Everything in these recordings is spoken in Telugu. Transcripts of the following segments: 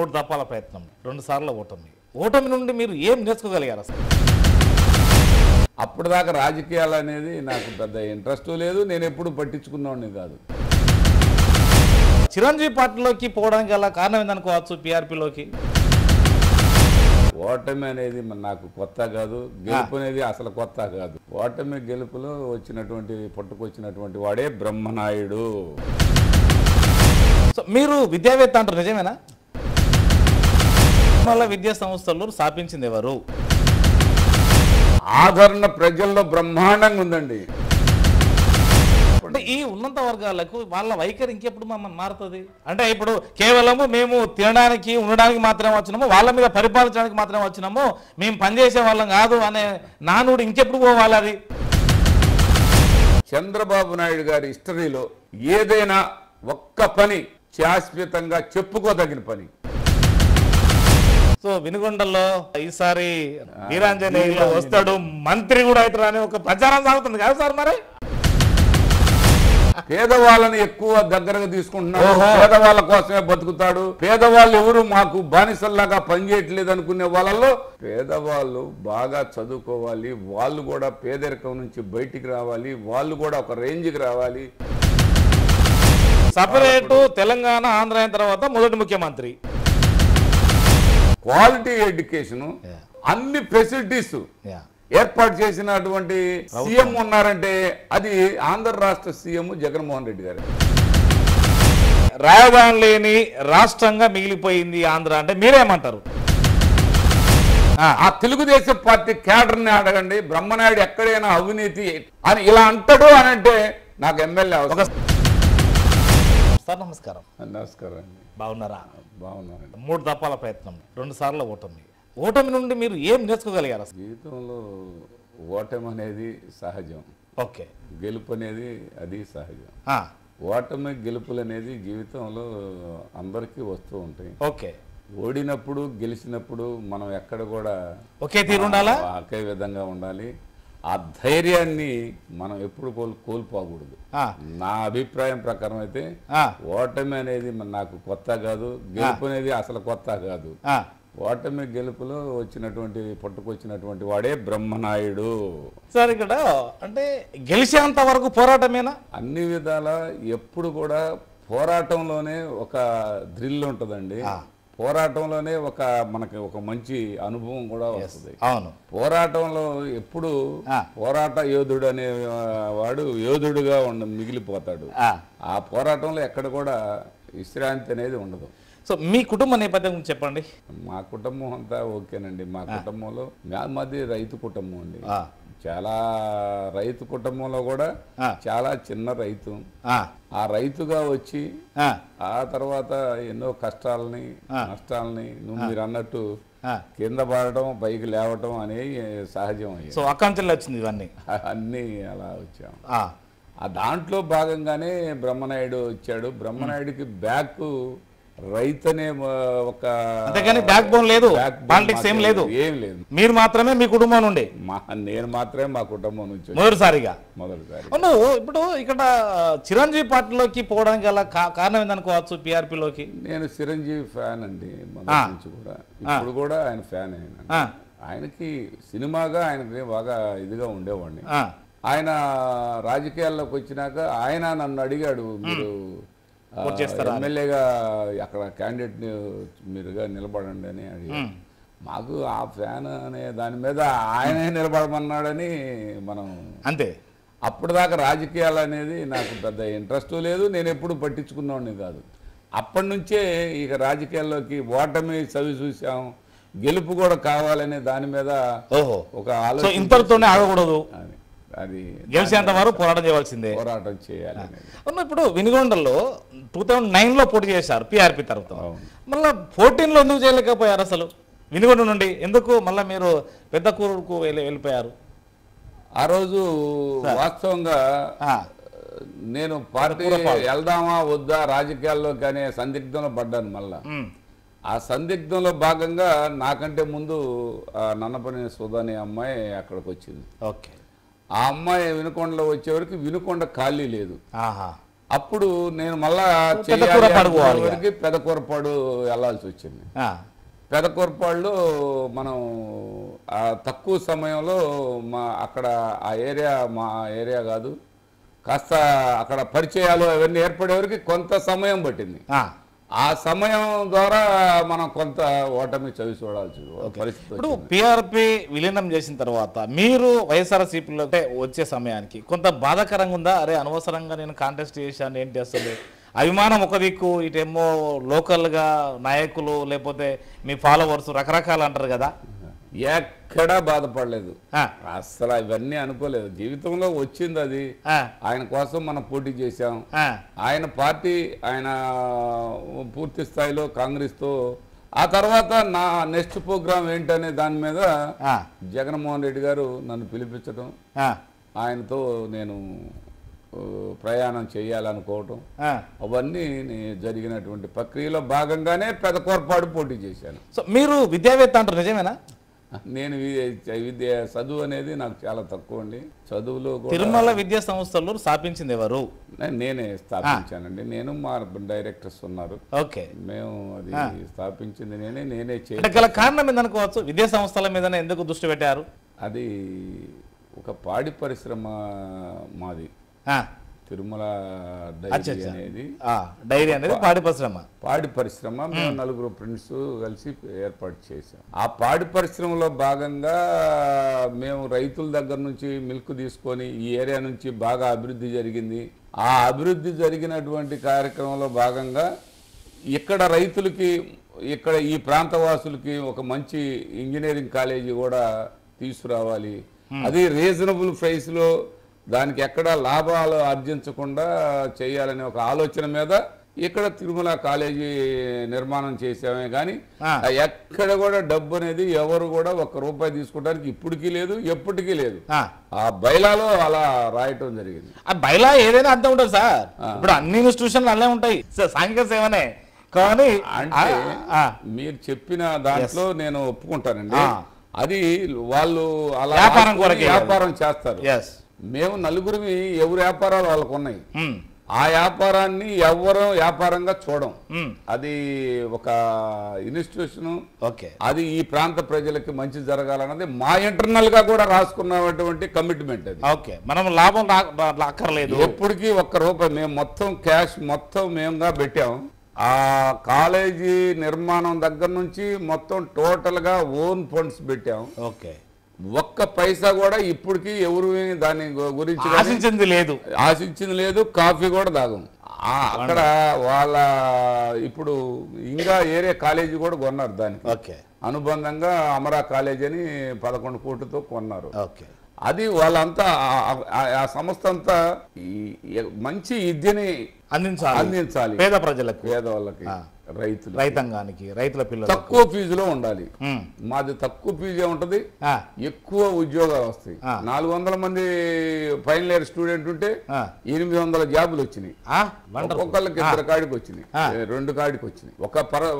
మూడు దప్పాల ప్రయత్నం, 2 సార్లు ఓటమి. ఓటమి నుండి మీరు ఏం నేర్చుకోగలిగారు అసలు? అప్పటిదాకా రాజకీయాలు అనేది నాకు పెద్ద ఇంట్రెస్ట్ లేదు, నేను ఎప్పుడు పట్టించుకున్నవాడిని కాదు. చిరంజీవి పార్టీలోకి పోవడానికి గల కారణం ఏందనుకోవచ్చు? పీఆర్పీలోకి ఓటమి అనేది నాకు కొత్త కాదు, గెలుపు అనేది అసలు కొత్త కాదు. ఓటమి గెలుపులో పుట్టుకొచ్చినటువంటి వాడే బ్రహ్మనాయుడు. సో మీరు విద్యావేత్త అంటారు, నిజమేనా? విద్యా సంస్థలు స్థాపించింది ఎవరు? ఆదరణ ప్రజల్లో బ్రహ్మాండంగా ఉందండి. అంటే ఈ ఉన్నత వర్గాలకు వాళ్ళ వైఖరి ఇంకెప్పుడు మారుతుంది? అంటే ఇప్పుడు కేవలము మేము తినడానికి ఉండడానికి మాత్రమే వచ్చినాము, వాళ్ళ మీద పరిపాలించడానికి మాత్రమే వచ్చినాము, మేము పనిచేసే వాళ్ళం కాదు అనే నానుడు ఇంకెప్పుడు పోవాలి? అది చంద్రబాబు నాయుడు గారి హిస్టరీలో ఏదైనా ఒక్క పని శాశ్వతంగా చెప్పుకోదగిన పని. సో వినుగొండలో ఈసారి వీరాంజనేయులు వస్తాడు, మంత్రి కూడా అవుతాడు అనే ఒక ప్రచారం సాగుతుంది కదా సార్? మరి పేదవాళ్ళని ఎక్కువ దగ్గరగా తీసుకుంటున్నాడు, పేదవాళ్ళ కోసమే బతుకుతాడు. పేదవాళ్ళు ఎవరు మాకు బానిసల్లాగా పనిచేయట్లేదు అనుకునే వాళ్ళలో పేదవాళ్ళు బాగా చదువుకోవాలి, వాళ్ళు కూడా పేదరికం నుంచి బయటికి రావాలి, వాళ్ళు కూడా ఒక రేంజ్కి రావాలి. సపరేటు తెలంగాణ ఆంధ్ర అయిన తర్వాత మొదటి ముఖ్యమంత్రి. క్వాలిటీ ఎడ్యుకేషన్, అన్ని ఫెసిలిటీస్ ఏర్పాటు చేసినటువంటి సీఎం ఉన్నారంటే అది ఆంధ్ర రాష్ట్ర సీఎం జగన్మోహన్ రెడ్డి గారు. రాజధాని లేని రాష్ట్రంగా మిగిలిపోయింది ఆంధ్ర అంటే మీరేమంటారు? ఆ తెలుగుదేశం పార్టీ క్యాడర్ని అడగండి, బ్రహ్మనాయుడు ఎక్కడైనా అవినీతి అని ఇలా అంటాడు అని అంటే నాకు ఎమ్మెల్యే అవసరం. సార్ నమస్కారం. నమస్కారం అండి. బాగున్నారా? బాగున్నానండి. 3 దప్పాల ప్రయత్నం, 2 సార్లు ఓటమి. ఓటమి నుండి మీరు ఏం నేర్చుకోగలిగారు అసలు? జీవితంలో ఓటమి అనేది సహజం, ఓకే, గెలుపు అనేది అది సహజం. ఓటమి గెలుపులు అనేది జీవితంలో అందరికీ వస్తూ ఉంటాయి. ఓకే, ఓడినప్పుడు గెలిచినప్పుడు మనం ఎక్కడ కూడా ఒకే తీరు ఉండాలా, ఒకే విధంగా ఉండాలి. ఆ ధైర్యాన్ని మనం ఎప్పుడు కోల్పోకూడదు. నా అభిప్రాయం ప్రకారం అయితే ఓటమి అనేది నాకు కొత్త కాదు, గెలుపు అనేది అసలు కొత్త కాదు. ఓటమి గెలుపులో పుట్టుకొచ్చినటువంటి వాడే బ్రహ్మనాయుడు. సార్ ఇక్కడ అంటే గెలిచేంత వరకు పోరాటమేనా? అన్ని విధాల ఎప్పుడు కూడా పోరాటంలోనే ఒక థ్రిల్ ఉంటుందండి, పోరాటంలోనే మనకి ఒక మంచి అనుభవం కూడా వస్తుంది. అవును, పోరాటంలో ఎప్పుడు పోరాట యోధుడు అనే వాడు యోధుడుగా మిగిలిపోతాడు. ఆ పోరాటంలో ఎక్కడ కూడా విశ్రాంతి అనేది ఉండదు. సో మీ కుటుంబ నేపథ్యం గురించి చెప్పండి. మా కుటుంబం అంతా ఓకేనండి. మా కుటుంబంలో మాది రైతు కుటుంబం అండి. చాలా రైతు కుటుంబంలో కూడా చాలా చిన్న రైతు. ఆ రైతుగా వచ్చి ఆ తర్వాత ఎన్నో కష్టాలని నష్టాలని మీరు అన్నట్టు కింద పడటం పైకి లేవటం అనేది సహజం. సో అకాంక్షలు వచ్చింది ఇవన్నీ అన్నీ అలా వచ్చాం. ఆ దాంట్లో భాగంగానే బ్రహ్మనాయుడు వచ్చాడు. బ్రహ్మనాయుడికి బ్యాక్ రైతు అనే ఒక అంతేగాని బ్యాక్ బోన్ లేదు, పాలిటిక్స్ ఏం లేదు, ఏం లేదు. మీరు మాత్రమే మీ కుటుంబం నుండి? నేను మాత్రమే మా కుటుంబం నుంచి మొదటిసారి. ఇప్పుడు ఇక్కడ చిరంజీవి పార్టీలోకి పోవడానికి గల కారణం ఏందనుకోవచ్చు? పీఆర్పీలోకి నేను చిరంజీవి ఫ్యాన్ అండి మొదటి నుంచి కూడా, ఇప్పుడు కూడా ఆయన ఫ్యాన్. ఆయనకి సినిమాగా ఆయనకి బాగా ఇదిగా ఉండేవాడిని. ఆయన రాజకీయాల్లోకి వచ్చినాక ఆయన నన్ను అడిగాడు, మీరు ఎమ్మెల్యేగా అక్కడ క్యాండిడేట్ మీరుగా నిలబడండి అని అడిగాడు. మాకు ఆ ఫ్యాన్ అనే దాని మీద ఆయనే నిలబడమన్నాడని మనం అంతే. అప్పటిదాకా రాజకీయాలు అనేది నాకు పెద్ద ఇంట్రెస్ట్ లేదు, నేను ఎప్పుడు పట్టించుకున్నవాడిని కాదు. అప్పటి నుంచే ఇక రాజకీయాల్లోకి ఓటమి చవి చూసాం, గెలుపు కూడా కావాలనే దాని మీద ఒక ఆలోచన. ఇంతటితోనే ఆగకూడదు, అది గెలిచేంత వరకు పోరాటం చేయవలసిందే, పోరాటం చేయాలి. ఇప్పుడు వినుగొండలో 2009లో పోటీ చేశారు పీఆర్పీ తరఫున, మళ్ళీ 14లో ఎందుకు చేయలేకపోయారు అసలు? వినుగొండ నుండి ఎందుకు మళ్ళీ మీరు పెద్ద కూరుకు వెళ్ళిపోయారు? ఆ రోజు వాస్తవంగా నేను పార్టీ వెళ్దామా వద్దా రాజకీయాల్లో కానీ సందిగ్ధంలో పడ్డాను. మళ్ళా ఆ సందిగ్ధంలో భాగంగా నాకంటే ముందు నన్నపని సుధా అనే అమ్మాయి అక్కడికి వచ్చింది. ఓకే, ఆ అమ్మాయి వినుకొండలో వచ్చేవరకు వినుకొండ ఖాళీ లేదు. అప్పుడు నేను మళ్ళా పెదకూరపాడు వెళ్ళాల్సి వచ్చింది. పెదకూరపాడులో మనం తక్కువ సమయంలో అక్కడ ఆ ఏరియా మా ఏరియా కాదు, కాస్త అక్కడ పరిచయాలు అవన్నీ ఏర్పడేవరకు కొంత సమయం పట్టింది. ఆ సమయం ద్వారా మనం కొంత ఓటమి చవి చూడాల్సి పరిస్థితి. ఇప్పుడు పిఆర్పి విలీనం చేసిన తర్వాత మీరు వైఎస్ఆర్సీపీలో వచ్చే సమయానికి కొంత బాధాకరంగా ఉందా? అరే అనవసరంగా నేను కాంటెస్ట్ చేశాను ఏంటి అసలు? అభిమానం ఒక దిక్కు, ఇటేమో లోకల్గా నాయకులు లేకపోతే మీ ఫాలోవర్స్ రకరకాలు అంటారు కదా. ఎక్కడా బాధపడలేదు అసలు, ఇవన్నీ అనుకోలేదు. జీవితంలో వచ్చింది అది, ఆయన కోసం మనం పోటీ చేశాం. ఆయన పార్టీ ఆయన పూర్తి స్థాయిలో కాంగ్రెస్తో, ఆ తర్వాత నా నెక్స్ట్ ప్రోగ్రామ్ ఏంటనే దాని మీద జగన్మోహన్ రెడ్డి గారు నన్ను పిలిపించడం, ఆయనతో నేను ప్రయాణం చేయాలనుకోవటం, అవన్నీ జరిగినటువంటి ప్రక్రియలో భాగంగానే పెదకూరపాడు పోటీ చేశాను. సో మీరు విద్యావేత్త అంటారు, నిజమేనా? నేను చదువు అనేది నాకు చాలా తక్కువ అండి. చదువులో తిరుమల విద్యా సంస్థలు స్థాపించింది ఎవరు? నేనే స్థాపించానండి. నేను మా డైరెక్టర్స్ ఉన్నారు. ఓకే, మేము అది స్థాపించింది నేనే గల కారణం ఏందనుకోవచ్చు? విద్యా సంస్థల మీద ఎందుకు దృష్టి పెట్టారు? అది ఒక పాడి పరిశ్రమ మాది, తిరుమల డైరీ అనేది పాడి పరిశ్రమ. మేము నలుగురు ఫ్రెండ్స్ కలిసి ఏర్పాటు చేసాం. ఆ పాడి పరిశ్రమలో భాగంగా మేము రైతుల దగ్గర నుంచి మిల్క్ తీసుకొని ఈ ఏరియా నుంచి బాగా అభివృద్ధి జరిగింది. ఆ అభివృద్ధి జరిగినటువంటి కార్యక్రమంలో భాగంగా ఇక్కడ రైతులకి, ఇక్కడ ఈ ప్రాంతవాసులకి ఒక మంచి ఇంజనీరింగ్ కాలేజీ కూడా తీసుకురావాలి, అది రీజనబుల్ ప్రైస్లో, దానికి ఎక్కడ లాభాలు ఆర్జించకుండా చేయాలనే ఒక ఆలోచన మీద ఇక్కడ తిరుమల కాలేజీ నిర్మాణం చేసామే. కానీ ఎక్కడ కూడా డబ్బు అనేది ఎవరు కూడా ₹1 తీసుకోవడానికి ఇప్పటికీ లేదు, ఎప్పటికీ లేదు. ఆ బైలాలో అలా రాయటం జరిగింది. ఆ బైలా ఏదైనా అర్థం ఉంటుంది సార్. ఇప్పుడు అన్ని ఇన్స్టిట్యూషన్లు అలా ఉంటాయి, సాంఘిక సేవనే. కానీ అంటే మీరు చెప్పిన దాంట్లో నేను ఒప్పుకుంటానండి. అది వాళ్ళు అలా వ్యాపారం చేస్తారు. మేము నలుగురివి ఎవరి వ్యాపారాలు వాళ్ళకు ఉన్నాయి. ఆ వ్యాపారాన్ని ఎవరు వ్యాపారంగా చూడం. అది ఒక ఇన్స్టిట్యూషన్, అది ఈ ప్రాంత ప్రజలకి మంచి జరగాలన్నది మా ఇంటర్నల్ గా కూడా రాసుకున్నటువంటి కమిట్మెంట్. అది ఓకే, మనం లాభం అక్కర్లేదు ఎప్పటికీ ₹1 మేము మొత్తం క్యాష్ మొత్తం మేముగా పెట్టాం. ఆ కాలేజీ నిర్మాణం దగ్గర నుంచి మొత్తం టోటల్ గా ఓన్ ఫండ్స్ పెట్టాం. ఓకే, ఒక్క పైసా కూడా ఇప్పటికీ ఎవరు దాని గురించి ఆశించింది లేదు. కాఫీ కూడా తాగం. అక్కడ వాళ్ళ ఇప్పుడు ఇంకా ఏరియా కాలేజీ కూడా కొన్నారు, దానికి అనుబంధంగా అమరా కాలేజీ అని 11 కోట్లతో కొన్నారు. అది వాళ్ళంతా ఆ సంస్థ అంతా మంచి విద్యని అందించాలి పేద ప్రజలకు, పేదవాళ్ళకి, రైతాంగానికి, రైతుల పిల్లలు. తక్కువ ఫీజులో ఉండాలి. మాది తక్కువ ఫీజే ఉంటది, ఎక్కువ ఉద్యోగాలు వస్తాయి. 400 మంది ఫైనల్ ఇయర్ స్టూడెంట్ ఉంటే 800 జాబులు వచ్చినాయి. ఒక్కొక్కళ్ళకి 2 కాడికి వచ్చినాయి, 2 కాడికి వచ్చినాయి.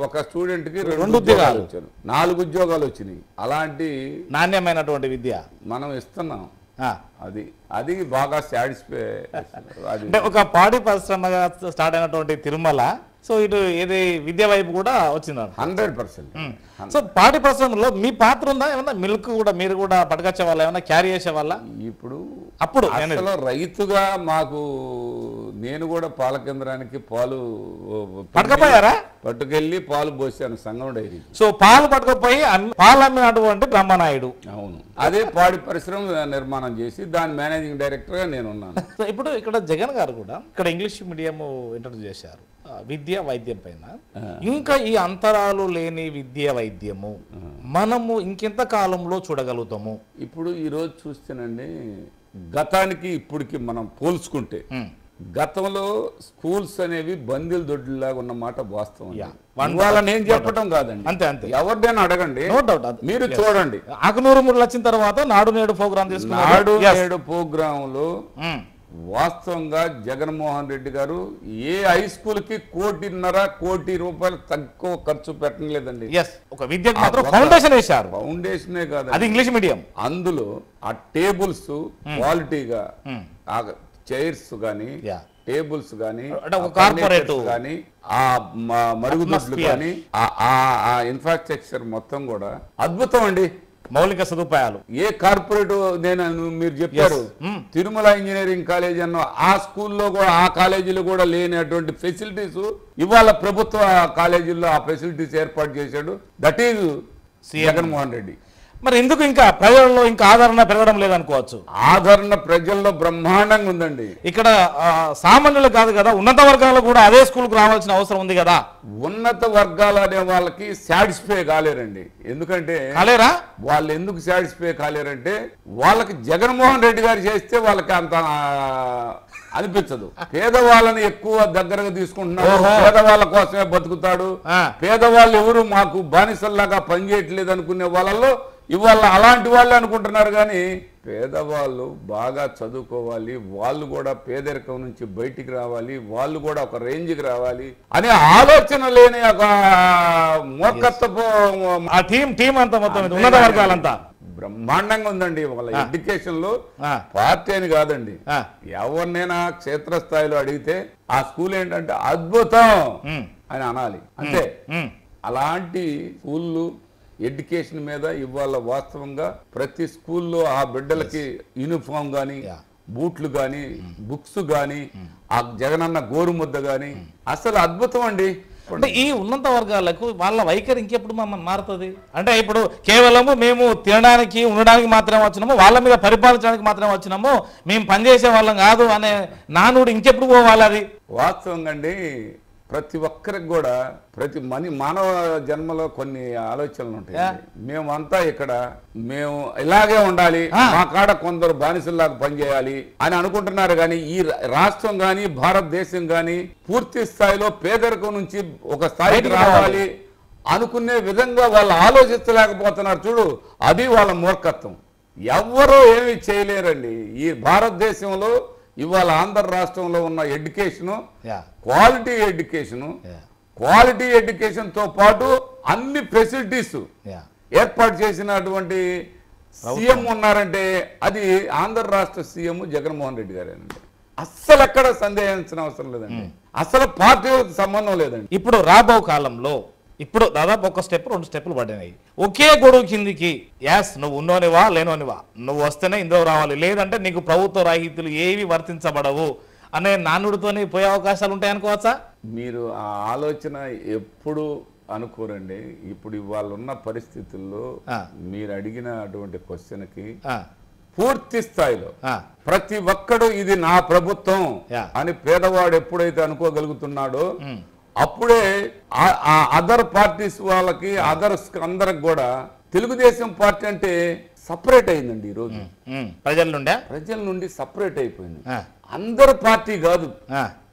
ఒక స్టూడెంట్ కి 2 ఉద్యోగాలు వచ్చారు, 4 ఉద్యోగాలు వచ్చినాయి. అలాంటి నాణ్యమైనటువంటి విద్య మనం ఇస్తున్నాం. అది బాగా సాటిస్ఫై. అంటే ఒక పాడి పరిశ్రమగా స్టార్ట్ అయినటువంటి తిరుమల, సో ఇటు ఏది విద్య వైపు కూడా వచ్చింది 100%. సో పాడి పరిశ్రమలో మీ పాత్ర ఉందా? ఏమన్నా మిల్క్ కూడా మీరు కూడా పట్టుకొచ్చే వాళ్ళ, ఏమన్నా క్యారీ చేసే వాళ్ళ? ఇప్పుడు అప్పుడు రైతుగా మాకు నేను కూడా పాల కేంద్రానికి పాలు పట్టుకపోయారా? పట్టుకెళ్ళి పాలు పోసాను సంగం డైరీ. సో పాలు పట్టుకపోయి పాలు అమ్మినటువంటి బ్రహ్మనాయుడు. అవును, అదే పాడి పరిశ్రమ నిర్మాణం చేసి దాని మేనేజింగ్ డైరెక్టర్ గా నేను ఉన్నాను. సో ఇప్పుడు ఇక్కడ జగన్ గారు కూడా ఇక్కడ ఇంగ్లీష్ మీడియం ఇంట్రడ్యూస్ చేశారు విద్య వైద్యం పైన. ఇంకా ఈ అంతరాలు లేని విద్య వైద్యము మనము ఇంకెంత కాలంలో చూడగలుగుతాము? ఇప్పుడు ఈ రోజు చూస్తేనండి, గతానికి ఇప్పటికి మనం పోల్చుకుంటే గతంలో స్కూల్స్ అనేవి బందీల దొడ్లాగా ఉన్న మాట వాస్తవం. వాళ్ళని ఏం చెప్పడం కాదండి, అంతే అంతే. ఎవరిదైనా అడగండి, మీరు చూడండి. ఆకునూరు మూడు వచ్చిన తర్వాత నాడు నేడు ప్రోగ్రామ్ తీసుకున్నారు. నాడు నేడు ప్రోగ్రామ్ లో వాస్తవంగా జగన్మోహన్ రెడ్డి గారు ఏ హై స్కూల్ కి ₹1.5 కోటి తక్కువ ఖర్చు పెట్టలేదండి. ఒక విద్యకు మాత్రం ఫౌండేషన్ వేశారు. ఫౌండేషనే కాదు, అది ఇంగ్లీష్ మీడియం. అందులో ఆ టేబుల్స్ క్వాలిటీగా, చైర్స్ కానీ టేబుల్స్ కానీ కార్పొరేట్ కానీ ఆ మరుగుదొడ్లు కానీ ఆ ఇన్ఫ్రాస్ట్రక్చర్ మొత్తం కూడా అద్భుతం అండి. మౌలిక సదుపాయాలు ఏ కార్పొరేట్ మీరు చెప్పారు తిరుమల ఇంజనీరింగ్ కాలేజ్ అన్న ఆ స్కూల్లో కూడా ఆ కాలేజీలో కూడా లేనటువంటి ఫెసిలిటీస్ ఇవాళ ప్రభుత్వ కాలేజీల్లో ఆ ఫెసిలిటీస్ ఏర్పాటు చేశాడు. That is Jaganmohan Reddy. మరి ఎందుకు ఇంకా ప్రజల్లో ఇంకా ఆదరణ పెరగడం లేదనుకోవచ్చు? ఆదరణ ప్రజల్లో బ్రహ్మాండంగా ఉందండి. ఇక్కడ సామాన్యులు కాదు కదా, ఉన్నత వర్గాలు కూడా అదే స్కూల్కి రావాల్సిన అవసరం ఉంది కదా. ఉన్నత వర్గాలు అనే వాళ్ళకి సాటిస్ఫై కాలేరండి. ఎందుకంటే కాలేరా? వాళ్ళు ఎందుకు సాటిస్ఫై కాలేరంటే వాళ్ళకి జగన్మోహన్ రెడ్డి గారు చేస్తే వాళ్ళకి అంత అనిపించదు. పేదవాళ్ళని ఎక్కువ దగ్గరగా తీసుకుంటున్నాడు, పేదవాళ్ళ కోసమే బతుకుతాడు, పేదవాళ్ళు ఎవరు మాకు బానిసల్లాగా పనిచేయట్లేదు అనుకునే వాళ్ళలో ఇవాళ అలాంటి వాళ్ళు అనుకుంటున్నారు. కానీ పేదవాళ్ళు బాగా చదువుకోవాలి, వాళ్ళు కూడా పేదరికం నుంచి బయటికి రావాలి, వాళ్ళు కూడా ఒక రేంజ్కి రావాలి అనే ఆలోచన లేని ఒక మూర్ఖత్వపు టీం అంతా మొత్తం ఉన్నత వర్గాలంతా బ్రహ్మాండంగా ఉందండి. వాళ్ళ ఎడ్యుకేషన్ లో పార్టీ అని కాదండి, ఎవరినైనా క్షేత్రస్థాయిలో అడిగితే ఆ స్కూల్ ఏంటంటే అద్భుతం అని అనాలి అంతే. అలాంటి స్కూళ్ళు ఎడ్యుకేషన్ మీద ఇవాళ వాస్తవంగా ప్రతి స్కూల్లో ఆ బిడ్డలకి యూనిఫామ్ కానీ బూట్లు కానీ బుక్స్ కానీ ఆ జగనన్న గోరుముద్ద కానీ అసలు అద్భుతం అండి. అంటే ఈ ఉన్నత వర్గాలకు వాళ్ళ వైఖరి ఇంకెప్పుడు మారుతుంది? అంటే ఇప్పుడు కేవలము మేము తినడానికి ఉండడానికి మాత్రమే వచ్చినాము, వాళ్ళ మీద పరిపాలించడానికి మాత్రమే వచ్చినాము, మేము పనిచేసే వాళ్ళం కాదు అనే నానుడు ఇంకెప్పుడు పోవాలి? అది వాస్తవంగా అండి. ప్రతి ఒక్కరికి కూడా ప్రతి మానవ జన్మలో కొన్ని ఆలోచనలు ఉంటాయి. మేమంతా ఇక్కడ మేము ఇలాగే ఉండాలి, మా కాడ కొందరు బానిసల్లాగా పనిచేయాలి అని అనుకుంటున్నారు. కానీ ఈ రాష్ట్రం కానీ భారతదేశం కానీ పూర్తి స్థాయిలో పేదరికం నుంచి ఒక స్థాయికి రావాలి అనుకునే విధంగా వాళ్ళు ఆలోచించలేకపోతున్నారు. చూడు, అది వాళ్ళ మూర్ఖత్వం. ఎవ్వరూ ఏమీ చేయలేరండి. ఈ భారతదేశంలో ఇవాళ ఆంధ్ర రాష్ట్రంలో ఉన్న ఎడ్యుకేషను క్వాలిటీ ఎడ్యుకేషన్తో పాటు అన్ని ఫెసిలిటీస్ ఏర్పాటు చేసినటువంటి సీఎం ఉన్నారంటే అది ఆంధ్ర రాష్ట్ర సీఎం జగన్మోహన్ రెడ్డి గారేనండి. అస్సలు ఎక్కడ సందేహించిన అవసరం లేదండి, అసలు పార్టీలకు సంబంధం లేదండి. ఇప్పుడు రాబో కాలంలో ఇప్పుడు దాదాపు ఒక స్టెప్ 2 స్టెప్పులు పడినాయి. ఒకే గొడుగు కిందికి యాస్ నువ్వు ఉన్నోనివా లేనోనివా, నువ్వు వస్తేనే ఇందులో రావాలి, లేదంటే నీకు ప్రభుత్వ రాహిత్యులు ఏవి వర్తించబడవు అనే నానుడితోనే పోయే అవకాశాలు ఉంటాయనుకోవచ్చా? మీరు ఆ ఆలోచన ఎప్పుడు అనుకోరండి. ఇప్పుడు ఇవాళ ఉన్న పరిస్థితుల్లో మీరు అడిగిన అటువంటి క్వశ్చన్కి పూర్తి స్థాయిలో ప్రతి ఒక్కడు ఇది నా ప్రభుత్వం అని పేదవాడు ఎప్పుడైతే అనుకోగలుగుతున్నాడో అప్పుడే అదర్ పార్టీస్ వాళ్ళకి అదర్స్ అందరికి కూడా తెలుగుదేశం పార్టీ అంటే సపరేట్ అయిందండి. ఈ రోజు ప్రజల నుండి సపరేట్ అయిపోయింది. అందరు పార్టీ కాదు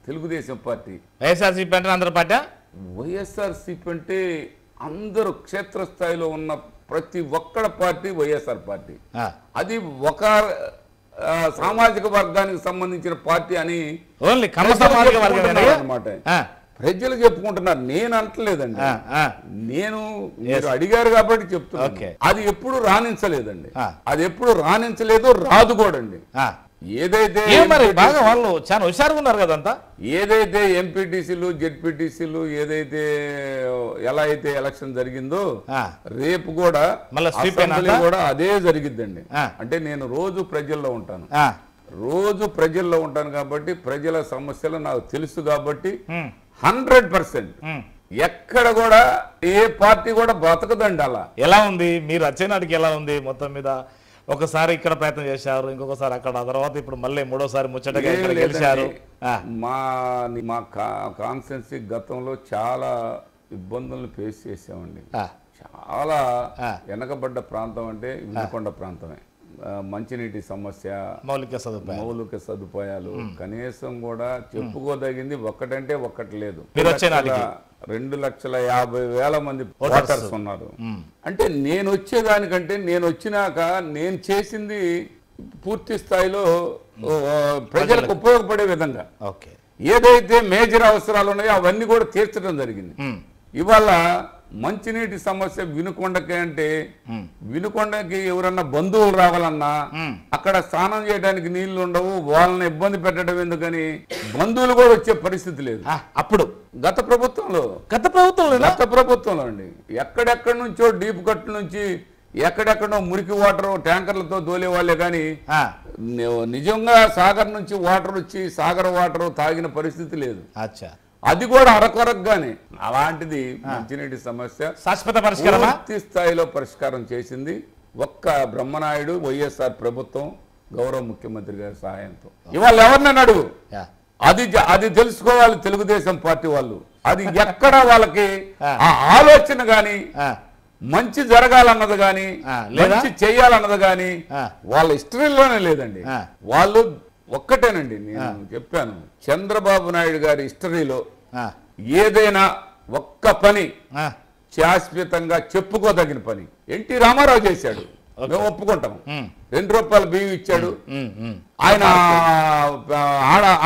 తెలుగుదేశం పార్టీ. వైఎస్ఆర్సీపీ అంటే అందరు పార్టీ. వైఎస్ఆర్సీపీ అంటే అందరూ క్షేత్రస్థాయిలో ఉన్న ప్రతి ఒక్కడ పార్టీ వైఎస్ఆర్ పార్టీ. అది ఒక సామాజిక వర్గానికి సంబంధించిన పార్టీ అని అన్నమాట ప్రజలు చెప్పుకుంటున్నారు. నేను అంటలేదండి, మీరు అడిగారు కాబట్టి చెప్తున్నా. అది ఎప్పుడు రాణించలేదండి, అది ఎప్పుడు రాణించలేదు, రాదు కూడా అండి. ఏదైతే బాగా వాళ్ళు చాలా హుషారుగా ఉన్నారు కదంతా, ఏదైతే ఎంపీటీసీలు జెడ్పీటీసీలు ఏదైతే ఎలా అయితే ఎలక్షన్ జరిగిందో రేపు కూడా అసెంబ్లీ కూడా అదే జరిగిద్దండి. అంటే నేను రోజు ప్రజల్లో ఉంటాను కాబట్టి ప్రజల సమస్యలు నాకు తెలుసు కాబట్టి 100% ఎక్కడ కూడా ఏ పార్టీ కూడా బ్రతకదండి. అలా ఎలా ఉంది మీరు వచ్చేనాటికి ఎలా ఉంది? మొత్తం మీద ఒకసారి ఇక్కడ ప్రయత్నం చేశారు, ఇంకొకసారి అక్కడ, ఆ తర్వాత ఇప్పుడు మళ్ళీ 3వసారి ముచ్చటగా గెలిచారు. మా కాన్స్టిట్యున్సీ గతంలో చాలా ఇబ్బందులను ఫేస్ చేసామండి. చాలా వెనకబడ్డ ప్రాంతం అంటే వినుకొండ ప్రాంతమే. మంచినీటి సమస్య, మౌలిక సదుపాయాలు కనీసం కూడా చెప్పుకోదగింది ఒక్కటంటే ఒక్కటి లేదు. 2,50,000 మంది ఓటర్స్ ఉన్నారు. అంటే నేను వచ్చేదానికంటే నేను వచ్చినాక నేను చేసింది పూర్తి స్థాయిలో ప్రజలకు ఉపయోగపడే విధంగా ఏదైతే మేజర్ అవసరాలు ఉన్నాయో అవన్నీ కూడా తీర్చడం జరిగింది. ఇవాళ మంచినీటి సమస్య వినుకొండకి అంటే వినుకొండకి ఎవరన్నా బంధువులు రావాలన్నా అక్కడ స్నానం చేయడానికి నీళ్లు ఉండవు, వాళ్ళని ఇబ్బంది పెట్టడం ఎందుకని బంధువులు కూడా వచ్చే పరిస్థితి లేదు. అప్పుడు గత ప్రభుత్వంలో అండి ఎక్కడెక్కడి నుంచో డీప్ కట్ నుంచి ఎక్కడెక్కడో మురికి వాటర్ ట్యాంకర్లతో తోలేవాళ్లే కానీ నిజంగా సాగర్ నుంచి వాటర్ వచ్చి సాగర్ వాటర్ తాగిన పరిస్థితి లేదు. అది కూడా అరకొరగానే. అలాంటిది మంచినీటి సమస్య శాశ్వత పరిష్కారం పూర్తి స్థాయిలో పరిష్కారం చేసింది ఒక్క బ్రహ్మనాయుడు వైఎస్ఆర్ ప్రభుత్వం గౌరవ ముఖ్యమంత్రి గారి సహాయంతో. ఇవాళ ఎవరినైనా అడుగు, అది తెలుసుకోవాలి తెలుగుదేశం పార్టీ వాళ్ళు. అది ఎక్కడ వాళ్ళకి ఆ ఆలోచన గాని మంచి జరగాలన్నది గాని మంచి చేయాలన్నది గాని వాళ్ళ హిస్టరీలోనే లేదండి. వాళ్ళు ఒక్కటేనండి, నేను చెప్పాను, చంద్రబాబు నాయుడు గారి హిస్టరీలో ఏదైనా ఒక్క పని శాశ్వతంగా చెప్పుకోదగిన పని ఎన్టీ రామారావు చేశాడు, మేము ఒప్పుకుంటాం. 2 రూపాయల బియ్యం ఇచ్చాడు, ఆయన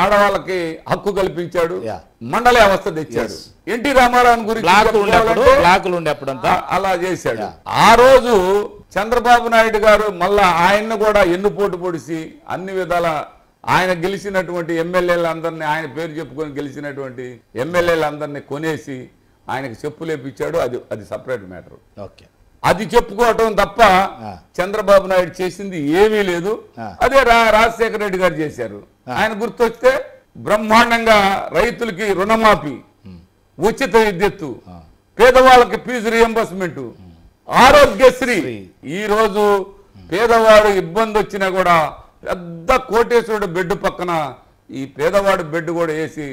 ఆడవాళ్ళకి హక్కు కల్పించాడు, మండల వ్యవస్థ తెచ్చాడు. ఎన్టీ రామారావు గురించి అలా చేశాడు. ఆ రోజు చంద్రబాబు నాయుడు గారు మళ్ళా ఆయన్ను కూడా ఎన్నుపోటు పొడిసి అన్ని విధాల ఆయన గెలిచినటువంటి ఎమ్మెల్యేలందరినీ, ఆయన పేరు చెప్పుకొని గెలిచినటువంటి ఎమ్మెల్యేలందరినీ కొనేసి ఆయనకి చెప్పులేపిచ్చాడు. అది సపరేట్ మ్యాటర్. అది చెప్పుకోవటం తప్ప చంద్రబాబు నాయుడు చేసింది ఏమీ లేదు. అదే రాజశేఖర రెడ్డి గారు చేశారు. ఆయన గుర్తొస్తే బ్రహ్మాండంగా రైతులకి రుణమాఫీ, ఉచిత విద్యుత్తు, పేదవాళ్ళకి ఫీజు రియంబర్స్మెంట్, ఆరోగ్యశ్రీ. ఈ రోజు పేదవాడు ఇబ్బంది వచ్చినా కూడా పెద్ద కోటేశ్వరుడు బెడ్ పక్కన ఈ పేదవాడు బెడ్ కూడా వేసి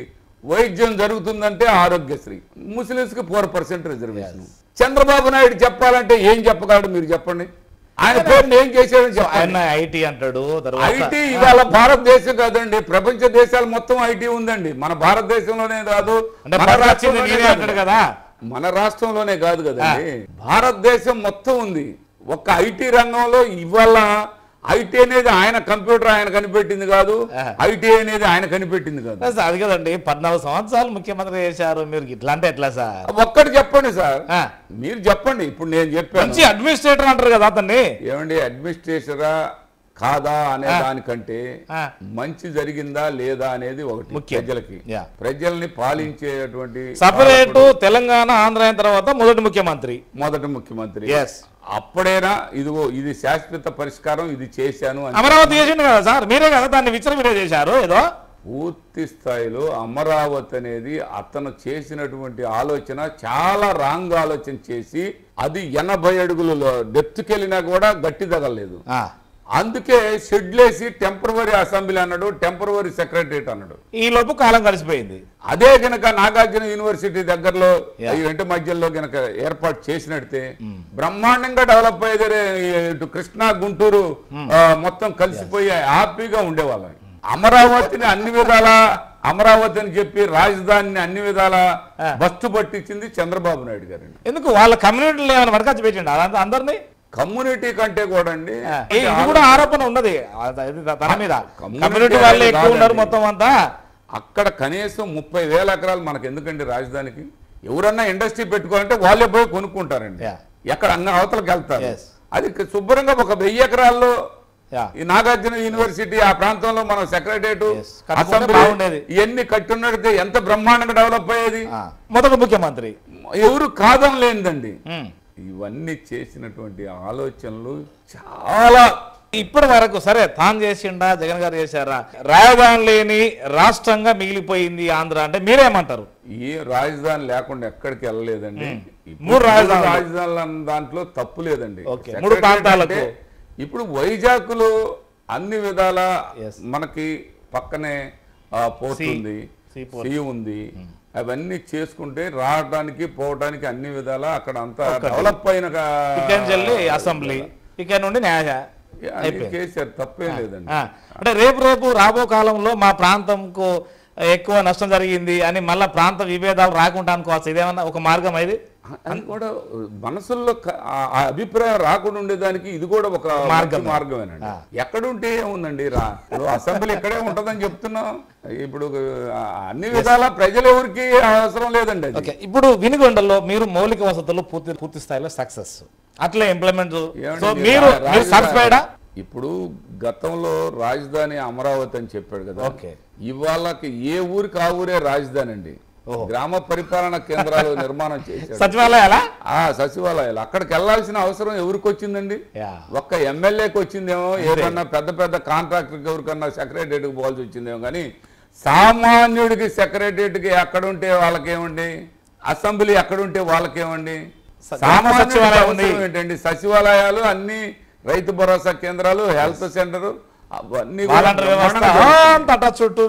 వైద్యం జరుగుతుందంటే ఆరోగ్యశ్రీ. ముస్లింస్ కి 4% రిజర్వేషన్. చంద్రబాబు నాయుడు చెప్పాలంటే ఏం చెప్పగలడు మీరు చెప్పండి. ఆయన పేరు ఏం చేశాడు? ఐటీ అంటాడు. ఐటీ ఇవాళ భారతదేశం కాదండి, ప్రపంచ దేశాలు మొత్తం ఐటీ ఉందండి. మన భారతదేశంలోనే కాదు, మన రాష్ట్రంలోనే కాదు కదండి, భారతదేశం మొత్తం ఉంది. ఒక్క ఐటీ రంగంలో ఇవాళ ఐటీ అనేది ఆయన కంప్యూటర్ ఆయన కనిపెట్టింది కాదు, ఐటీ అనేది ఆయన కనిపెట్టింది కాదు. అది కదండి, 14 సంవత్సరాలు ముఖ్యమంత్రి చేశారు. మీరు ఇట్లా అంటే ఎట్లా సార్? ఒక్కటి చెప్పండి సార్, మీరు చెప్పండి. ఇప్పుడు నేను చెప్పాను అడ్మినిస్ట్రేటర్ అంటారు కదా అతన్ని. ఏమండి, అడ్మినిస్ట్రేటరా కాదా అనే దానికంటే మంచి జరిగిందా లేదా అనేది ఒకటి. ప్రజల్ని పాలించేటువంటి సపరేట్ తెలంగాణ ఆంధ్ర అయిన తర్వాత మొదటి ముఖ్యమంత్రి. అప్పుడైనా ఇదిగో ఇది శాశ్వత పరిష్కారం, ఇది చేశాను అని. అమరావతి చేసిండు కదా సార్, మీరే కదా దాన్ని విచ్చలవిడే చేశారు. ఏదో పూర్తి స్థాయిలో అమరావతి అనేది అతను చేసినటువంటి ఆలోచన చాలా రాంగ్ ఆలోచన చేసి అది 80 అడుగులలో డెప్త్కెళ్ళినా కూడా గట్టి తగలేదు. అందుకే షెడ్లేసి టెంపరవరీ అసెంబ్లీ అన్నాడు, టెంపరవరీ సెక్రటరియట్ అన్నాడు. ఈ లోపు కాలం కలిసిపోయింది. అదే గనక నాగార్జున యూనివర్సిటీ దగ్గరలో ఇంటి మధ్యలో గనక ఏర్పాటు చేసినట్టే బ్రహ్మాండంగా డెవలప్ అయ్యేదే. ఇటు కృష్ణా గుంటూరు మొత్తం కలిసిపోయి హ్యాపీగా ఉండేవాళ్ళం. అమరావతిని అన్ని విధాల అమరావతి అని చెప్పి రాజధానిని అన్ని విధాల బస్టు పట్టించింది చంద్రబాబు నాయుడు గారు. ఎందుకు వాళ్ళ కమ్యూనిటీలో ఏమైనా వడకచ్చి పెట్టిండు అందరినీ? కమ్యూనిటీ కంటే కూడా అండి ఇది కూడా ఆరోపణ ఉన్నది తన మీద. కమ్యూనిటీ వాళ్ళే ఎక్కువ ఉన్నారు మొత్తం అంతా. అక్కడ కనీసం 30,000 ఎకరాలు మనకు ఎందుకండి రాజధానికి? ఎవరన్నా ఇండస్ట్రీ పెట్టుకోవాలంటే వాళ్ళే పోయి కొనుక్కుంటారండి, ఎక్కడ అవతలకి వెళ్తారు. అది శుభ్రంగా ఒక 1000 ఎకరాల్లో ఈ నాగార్జున యూనివర్సిటీ ఆ ప్రాంతంలో మనం సెక్రటరియట్ అసెంబ్లీ ఇవన్నీ కట్టున్నట్టు ఎంత బ్రహ్మాండంగా డెవలప్ అయ్యేది. మొదటి ముఖ్యమంత్రి ఎవరు కాదని లేనిదండి. ఇవన్నీ చేసినటువంటి ఆలోచనలు చాలా ఇప్పటి వరకు సరే తాను చేసిండా జగన్ గారు చేశారా? రాజధాని లేని రాష్ట్రంగా మిగిలిపోయింది ఆంధ్ర అంటే మీరేమంటారు? ఏ రాజధాని లేకుండా ఎక్కడికి వెళ్ళలేదండి. 3 రాజధానులు అన్న దాంట్లో తప్పు లేదండి. 3 ప్రాంతాలకు ఇప్పుడు వైజాగ్లో అన్ని విధాల మనకి పక్కనే పోర్ట్ ఉంది, సీ ఉంది. అవన్నీ చేసుకుంటే రావడానికి పోవడానికి అన్ని విధాలా అక్కడ అంతా డెవలప్ అయిన అసెంబ్లీ ఇక్కడ నుండి కేసీఆర్ తప్పేం లేదండి. అంటే రేపు రాబో కాలంలో మా ప్రాంతంకు ఎక్కువ నష్టం జరిగింది అని మళ్ళా ప్రాంత విభేదాలు రాకుండా అనుకోవచ్చు. ఇదేమన్నా ఒక మార్గం? ఇది అది కూడా మనసుల్లో ఆ అభిప్రాయం రాకుండా ఉండేదానికి ఇది కూడా ఒక మార్గమేనండి. ఎక్కడుంటే ఏముందండి అసెంబ్లీ ఇక్కడే ఉంటుందని చెప్తున్నాం. ఇప్పుడు అన్ని విధాలా ప్రజలు ఎవరికి అవసరం లేదండి. ఇప్పుడు వినుగొండలో మీరు మౌలిక వసతులు పూర్తి స్థాయిలో సక్సెస్ అట్లా ఇంప్లిమెంట్ మీరు సాటిస్ఫైడా? ఇప్పుడు గతంలో రాజధాని అమరావతి అని చెప్పాడు కదా, ఇవాళకి ఏ ఊరికి ఆ ఊరే రాజధాని అండి. గ్రామ పరిపాలన కేంద్రాలు నిర్మాణం చేశారు, సచివాలయాలు. అక్కడికి వెళ్లాల్సిన అవసరం ఎవరికి వచ్చిందండి? ఒక్క ఎమ్మెల్యేకి వచ్చిందేమో, ఏదన్నా పెద్ద పెద్ద కాంట్రాక్టర్కి ఎవరికన్నా సెక్రటరియట్కి పోవాల్సి వచ్చిందేమో, కానీ సామాన్యుడికి సెక్రటరియట్కి ఎక్కడుంటే వాళ్ళకేమండి, అసెంబ్లీ ఎక్కడుంటే వాళ్ళకేమండి, సామాన్యుడు ఏంటండి? సచివాలయాలు అన్ని, రైతు భరోసా కేంద్రాలు, హెల్త్ సెంటర్, అవన్నీ చుట్టూ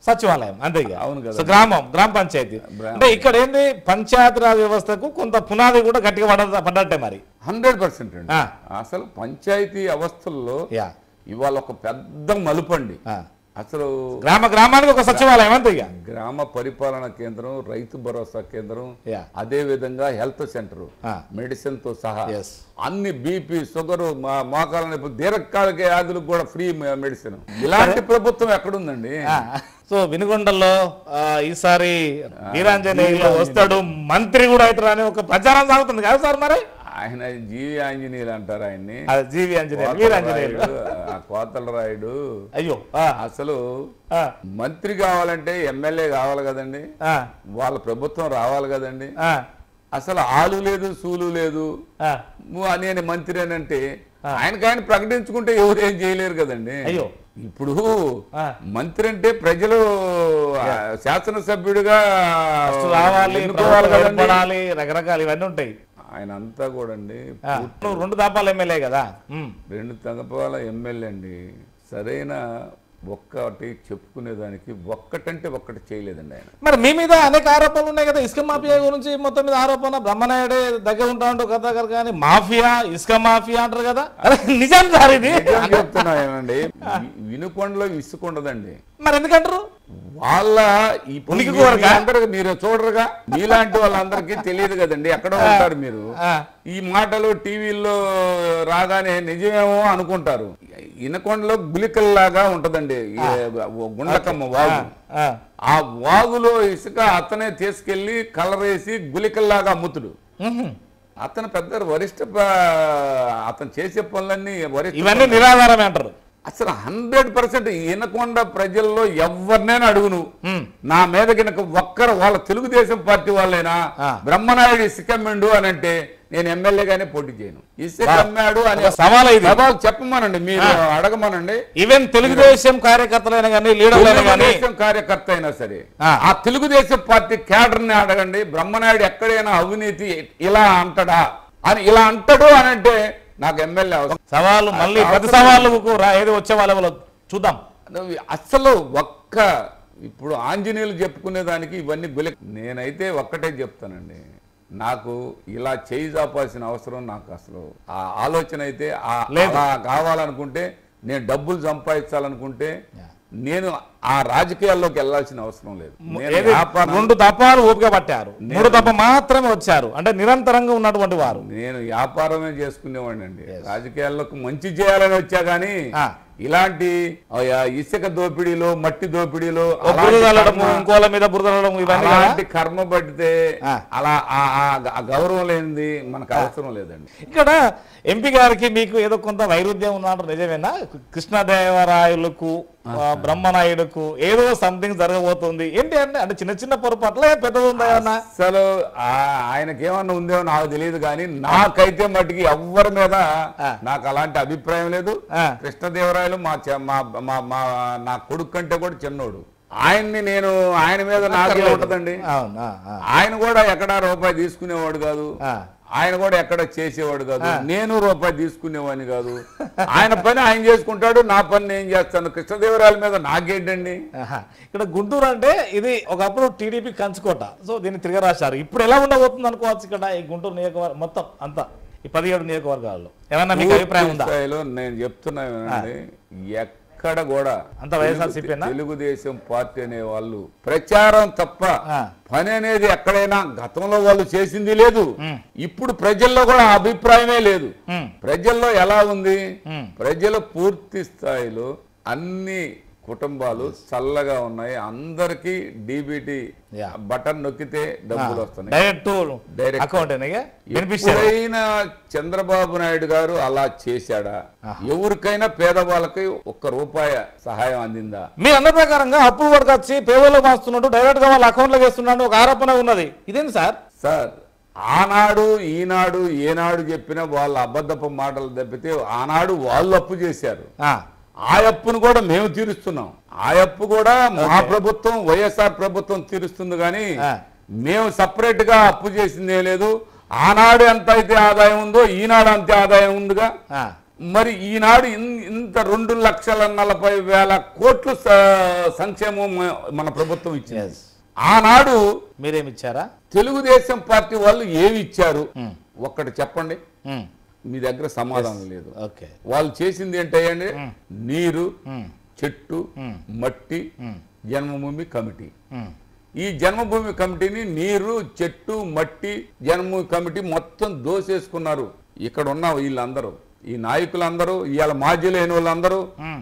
సచివాలయం అంతే. అవును కదా, గ్రామ పంచాయతీ అంటే ఇక్కడ ఏంది పంచాయతీరాజ్ వ్యవస్థకు కొంత పునాది కూడా గట్టిగా పడ్డట్టే మరి. 100% అండి. అసలు పంచాయతీ వ్యవస్థల్లో ఇవాళ ఒక పెద్ద మలుపండి. అసలు గ్రామానికి ఒక సచివాలయం అంతే. గ్రామ పరిపాలన కేంద్రం, రైతు భరోసా కేంద్రం, అదే విధంగా హెల్త్ సెంటర్, మెడిసిన్ తో సహా అన్ని, బీపీ, షుగర్, మోకాళ్ళ దీర్ఘకాలిక వ్యాధులకు కూడా ఫ్రీ మెడిసిన్. ఇలాంటి ప్రభుత్వం ఎక్కడుందండి? సో వినుగొండలో ఈసారి వీరాంజనేయులు వస్తాడు, మంత్రి కూడా అవుతాడు అని ఒక ప్రచారం సాగుతుంది కదా సార్. మరి ఆయన జీవి ఆంజనేయులు అంటారు ఆయన్ని. జీవి ఆంజనేయులు, వీరాంజనేయులు, కోతల రాయుడు. అయ్యో, అసలు మంత్రి కావాలంటే ఎమ్మెల్యే కావాలి కదండి, వాళ్ళ ప్రభుత్వం రావాలి కదండి. అసలు ఆలు లేదు, సూలు లేదు, నేను మంత్రి అని అంటే ఆయన ప్రకటించుకుంటే ఎవరు ఏం చేయలేరు కదండి. అయ్యో, ఇప్పుడు మంత్రి అంటే ప్రజలు శాసనసభ్యుడిగా రావాలి, రకరకాలు ఇవన్నీ ఉంటాయి. ఆయన అంతా కూడా అండి 2 దఫాల ఎమ్మెల్యే కదా, 2 దఫాల ఎమ్మెల్యే అండి. సరైన ఒక్కటి చెప్పుకునేదానికి ఒక్కటంటే ఒక్కటి చేయలేదండి ఆయన. మరి మీ మీద అనేక ఆరోపణలు ఉన్నాయి కదా, ఇసుక మాఫియా గురించి మొత్తం మీద ఆరోపణ. బ్రహ్మనాయుడే దగ్గర ఉంటా ఉంటావు కదా, కానీ మాఫియా, ఇసుక మాఫియా అంటారు కదా, నిజం సార్ ఇది చెప్తున్నానండి. వినుకొండలో ఇసుక ఉండదండి. మరి ఎందుకంటారు? వాళ్ళ అందరికి మీరు చూడరుగా, మీలాంటి వాళ్ళందరికీ తెలియదు కదండి, ఎక్కడో ఉంటారు మీరు. ఈ మాటలు టీవీల్లో రాగానే నిజమేమో అనుకుంటారు. ఇనకొండలో గులికల్లాగా ఉంటదండి గుండకమ్మ వాగు. ఆ వాగులో ఇసుక అతనే తీసుకెళ్లి కలర్ వేసి గులికల్లాగా అమ్ముతుడు. అతను పెద్ద వరిష్ట, అతను చేసే పనులన్నీ ఇవన్నీ నిరాధారమే అంటారు. అసలు 100% ఇనకొండ ప్రజల్లో ఎవరినైనా అడుగును, నా మీద కనుక ఒక్కరు వాళ్ళ తెలుగుదేశం పార్టీ వాళ్ళైనా బ్రహ్మనాయుడు ఇసుకమ్మిండు అని అంటే నేను ఎమ్మెల్యేగానే పోటీ చేయను. ఇసుకమ్మాడు అని సవాల్ చెప్పమనండి, మీరు అడగమనండి. ఈవెన్ తెలుగుదేశం కార్యకర్తలైనా కానీ, తెలుగుదేశం కార్యకర్త అయినా సరే, ఆ తెలుగుదేశం పార్టీ క్యాడర్ని అడగండి, బ్రహ్మనాయుడు ఎక్కడైనా అవినీతి ఇలా అంటాడా అని, ఇలా అంటాడు అని అంటే నాకు ఎమ్మెల్యే అవసరం. సవాళ్ళు మళ్ళీ 10 సవాళ్ళు ఏది వచ్చే వాళ్ళ చూద్దాం. అసలు ఇప్పుడు ఆంజనేయులు చెప్పుకునేదానికి ఇవన్నీ నేనైతే ఒక్కటే చెప్తానండి, నాకు ఇలా చేయి చాపాల్సిన అవసరం నాకు అసలు ఆ ఆలోచన అయితే అలా కావాలనుకుంటే, నేను డబ్బులు సంపాదించాలనుకుంటే నేను ఆ రాజకీయాల్లోకి వెళ్లాల్సిన అవసరం లేదు. 2 దఫాలు ఓపిక పట్టారు, 3 దఫ మాత్రమే వచ్చారు అంటే నిరంతరంగా ఉన్నటువంటి వారు. నేను వ్యాపారమే చేసుకునేవాడిని అండి, రాజకీయాల్లోకి మంచి చేయాలని వచ్చా గానీ ఇలాంటి ఇసుక దోపిడీలో, మట్టి దోపిడీలో, ఇంకోల మీద బురదలడం, ఇలాంటి కర్మ పడితే అలా ఆ గౌరవం లేనిది మనకు అవసరం లేదండి. ఇక్కడ ఎంపీ గారికి మీకు ఏదో కొంత వైరుధ్యం ఉన్నట్టు నిజమేనా? కృష్ణదేవరాయలకు, బ్రహ్మనాయుడుకు ఏదో సంథింగ్ జరగబోతుంది ఏంటి అంటే చిన్న చిన్న పొరపాట్ల పెద్దది ఉందా? అసలు ఆయనకేమన్నా ఉందేమో నాకు తెలియదు, కానీ నాకైతే మటుకి ఎవరి మీద నాకు అలాంటి అభిప్రాయం లేదు. కృష్ణదేవరాయలు నా కొడుకు కంటే కూడా చిన్నోడు. ఆయన మీద నాకే ఉంటదండి. ఆయన కూడా ఎక్కడా రూపాయి తీసుకునేవాడు కాదు, ఆయన కూడా ఎక్కడ చేసేవాడు కాదు, నేను రూపాయి తీసుకునేవాడిని కాదు. ఆయన పని ఆయన చేసుకుంటాడు, నా పని నేను చేస్తాను. కృష్ణదేవరాయల మీద నాకేంటండి? ఇక్కడ గుంటూరు అంటే ఇది ఒకప్పుడు టీడీపీ కంచుకోట, సో దీన్ని తిరగరాశారు. ఇప్పుడు ఎలా ఉండబోతుంది అనుకోవచ్చు ఇక్కడ ఈ గుంటూరు నియోజకవర్గం మొత్తం అంతా, ఈ 17 నియోజకవర్గాల్లో? ఏమన్నా మీకు అభిప్రాయం ఉందా? నేను చెప్తున్నానండి, ఎక్కడ కూడా అంత వైఎస్ఆర్సీపీనా? తెలుగుదేశం పార్టీ అనే వాళ్ళు ప్రచారం తప్ప పని అనేది ఎక్కడైనా గతంలో వాళ్ళు చేసింది లేదు. ఇప్పుడు ప్రజల్లో కూడా అభిప్రాయమే లేదు. ప్రజల్లో ఎలా ఉంది, ప్రజలు పూర్తి స్థాయిలో అన్ని కుటుంబాలు చల్లగా ఉన్నాయి. అందరికి డీబీటీ బటన్ నొక్కితే డబ్బులు వస్తున్నాయి. ఎప్పుడైనా చంద్రబాబు నాయుడు గారు అలా చేశాడా? ఎవరికైనా పేదవాళ్ళకి ₹1 సహాయం అందిందా? మీ అన్న ప్రకారంగా అప్పులు పట్టుకొచ్చి పేదలు మాస్తున్నాడు, డైరెక్ట్ గా వాళ్ళ అకౌంట్ లో వేస్తున్నాడు ఒక ఆరోపణ ఉన్నది. ఇదేంటి సార్? ఆనాడు ఈనాడు ఏనాడు చెప్పినా వాళ్ళ అబద్ధపు మాటలు తప్పితే ఆనాడు వాళ్ళు అప్పు చేశారు. ఆ అప్పును కూడా మేము తీరుస్తున్నాం. ఆ అప్పు కూడా మా ప్రభుత్వం వైఎస్ఆర్ ప్రభుత్వం తీరుస్తుంది. కానీ మేము సపరేట్ గా అప్పు చేసిందే లేదు. ఆనాడు ఎంత అయితే ఆదాయం ఉందో ఈనాడు అంతే ఆదాయం ఉందిగా. మరి ఈనాడు ఇంత 2,40,000 కోట్లు సంక్షేమం మన ప్రభుత్వం ఇచ్చింది. ఆనాడు మీరేమిచ్చారా? తెలుగుదేశం పార్టీ వాళ్ళు ఏమి ఇచ్చారు ఒక్కటి చెప్పండి. మీ దగ్గర సమాధానం లేదు. వాళ్ళు చేసింది ఏంటంటే నీరు, చెట్టు, మట్టి, జన్మభూమి కమిటీ. ఈ జన్మభూమి కమిటీని నీరు, చెట్టు, మట్టి, జన్మభూమి కమిటీ మొత్తం దోసేసుకున్నారు. ఇక్కడ ఉన్న వీళ్ళందరూ, ఈ నాయకులందరూ, ఇవాళ మాజీ లేని వాళ్ళందరూ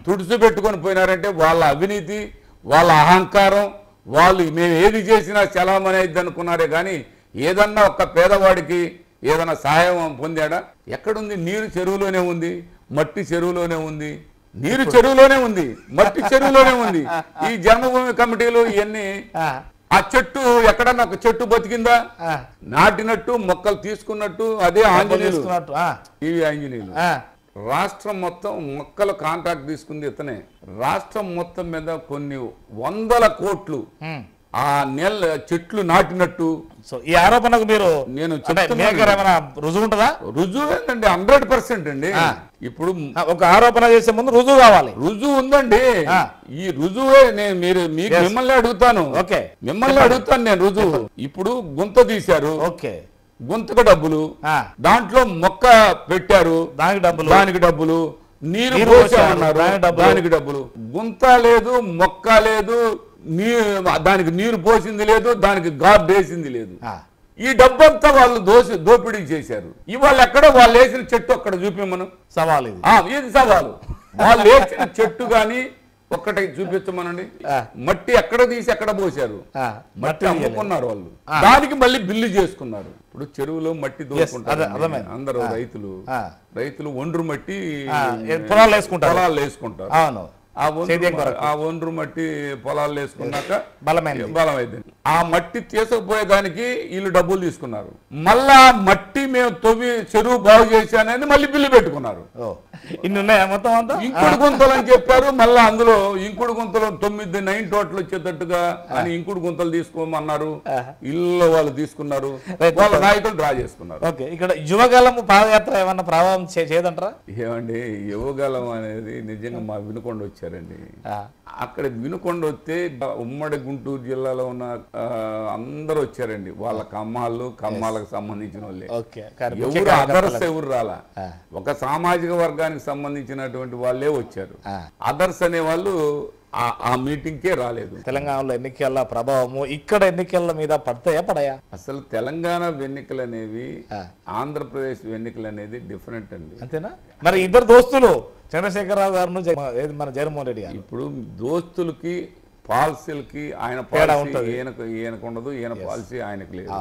తుడుసు పెట్టుకొని పోయినారంటే వాళ్ళ అవినీతి, వాళ్ళ అహంకారం. వాళ్ళు మేము ఏది చేసినా చలామణి అనుకున్నారే కానీ ఏదన్నా ఒక్క పేదవాడికి ఏదైనా సహాయం పొందాడా? ఎక్కడుంది? నీరు చెరువులోనే ఉంది, మట్టి చెరువులోనే ఉంది. నీరు చెరువులోనే ఉంది, మట్టి చెరువులోనే ఉంది. ఈ జన్మభూమి కమిటీలు ఇవన్నీ ఆ చెట్టు ఎక్కడన్నా ఒక చెట్టు బతికిందా? నాటినట్టు మొక్కలు తీసుకున్నట్టు అదే ఆంజనేయులు, ఇవి ఆంజనేయులు. రాష్ట్రం మొత్తం మొక్కలు కాంట్రాక్ట్ తీసుకుంది ఇతనే. రాష్ట్రం మొత్తం మీద కొన్ని 100 కోట్లు ఆ నెల చెట్లు నాటినట్టు. సో ఈ ఆరోపణకు మీరు నేను రుజువు ఉంటుందా? రుజువు ఏంటండి? 100% అండి. ఇప్పుడు ఒక ఆరోపణ చేసే ముందు రుజువు కావాలి. రుజువు ఉందండి. ఈ రుజువే నేను మిమ్మల్ని అడుగుతాను. మిమ్మల్ని అడుగుతాను నేను రుజువు. ఇప్పుడు గుంత తీశారు, గుంతకు డబ్బులు, దాంట్లో మొక్క పెట్టారు, దానికి డబ్బులు, నీరు పోసామన్నారు, దానికి డబ్బులు. గుంత లేదు, మొక్క లేదు, దానికి నీరు పోసింది లేదు, దానికి గార్డ్ వేసింది లేదు. ఈ డబ్బంతా వాళ్ళు దోపిడీ చేశారు. ఇవాళ ఎక్కడ వాళ్ళు వేసిన చెట్టు అక్కడ చూపిమను. సవాలు ఇది సవాలు. వాళ్ళు వేసిన చెట్టు గాని ఒక్కటి చూపించమనండి. మట్టి ఎక్కడ తీసి ఎక్కడ పోసారు? మట్టి అమ్ముకున్నారు వాళ్ళు, దానికి మళ్ళీ బిల్లు చేసుకున్నారు. ఇప్పుడు చెరువులో మట్టి దోసుకుంటారు అందరూ. రైతులు ఒండ్రు మట్టి పొలాలు వేసుకుంటారు. ఆ ఒండ్రు మట్టి పొలాలు వేసుకున్నాక బలమైంది. ఆ మట్టి తీసుకుపోయేదానికి వీళ్ళు డబ్బులు తీసుకున్నారు. మళ్ళా మట్టి మేము తవ్వి చెరువు బాగు చేశానని మళ్ళీ బిల్లు పెట్టుకున్నారు. ఇంకుడు గుంతలు అని చెప్పారు. మళ్ళా అందులో ఇంకుడు గుంతలు 9 టోటల్ వచ్చేటట్టుగా అని ఇంకుడు గుంతలు తీసుకోమన్నారు. ఇల్లు వాళ్ళు తీసుకున్నారు, వాళ్ళ నాయకులు డ్రా చేసుకున్నారు. ఇక్కడ యువగలం పాదయాత్ర ఏమన్నా ప్రభావం చేయదంటారా? ఏమండి, యువగలం అనేది నిజంగా మా వినుకొండ వచ్చారండి. అక్కడ వినుకొండ వస్తే ఉమ్మడి గుంటూరు జిల్లాలో ఉన్న అందరూ వచ్చారండి. వాళ్ళ కమ్మాలకు సంబంధించిన వాళ్ళే. ఎవరు అదర్స్ ఎవరు రాలా. ఒక సామాజిక వర్గానికి సంబంధించినటువంటి వాళ్ళే వచ్చారు. అదర్స్ అనే వాళ్ళు ఆ మీటింగ్ కే రాలేదు. తెలంగాణలో ఎన్నికల ప్రభావము ఇక్కడ ఎన్నికల మీద పడతాయా? అసలు తెలంగాణ ఎన్నికలు అనేవి ఆంధ్రప్రదేశ్ ఎన్నికలు అనేది డిఫరెంట్ అండి. అంతేనా? మరి ఇద్దరు దోస్తులు చంద్రశేఖరరావు గారు మన జగన్మోహన్ రెడ్డి గారు, ఇప్పుడు దోస్తులకి పాలసీలకి ఆయన పాలసీ ఈయనకు ఉండదు, ఈయన పాలసీ ఆయనకు లేదు.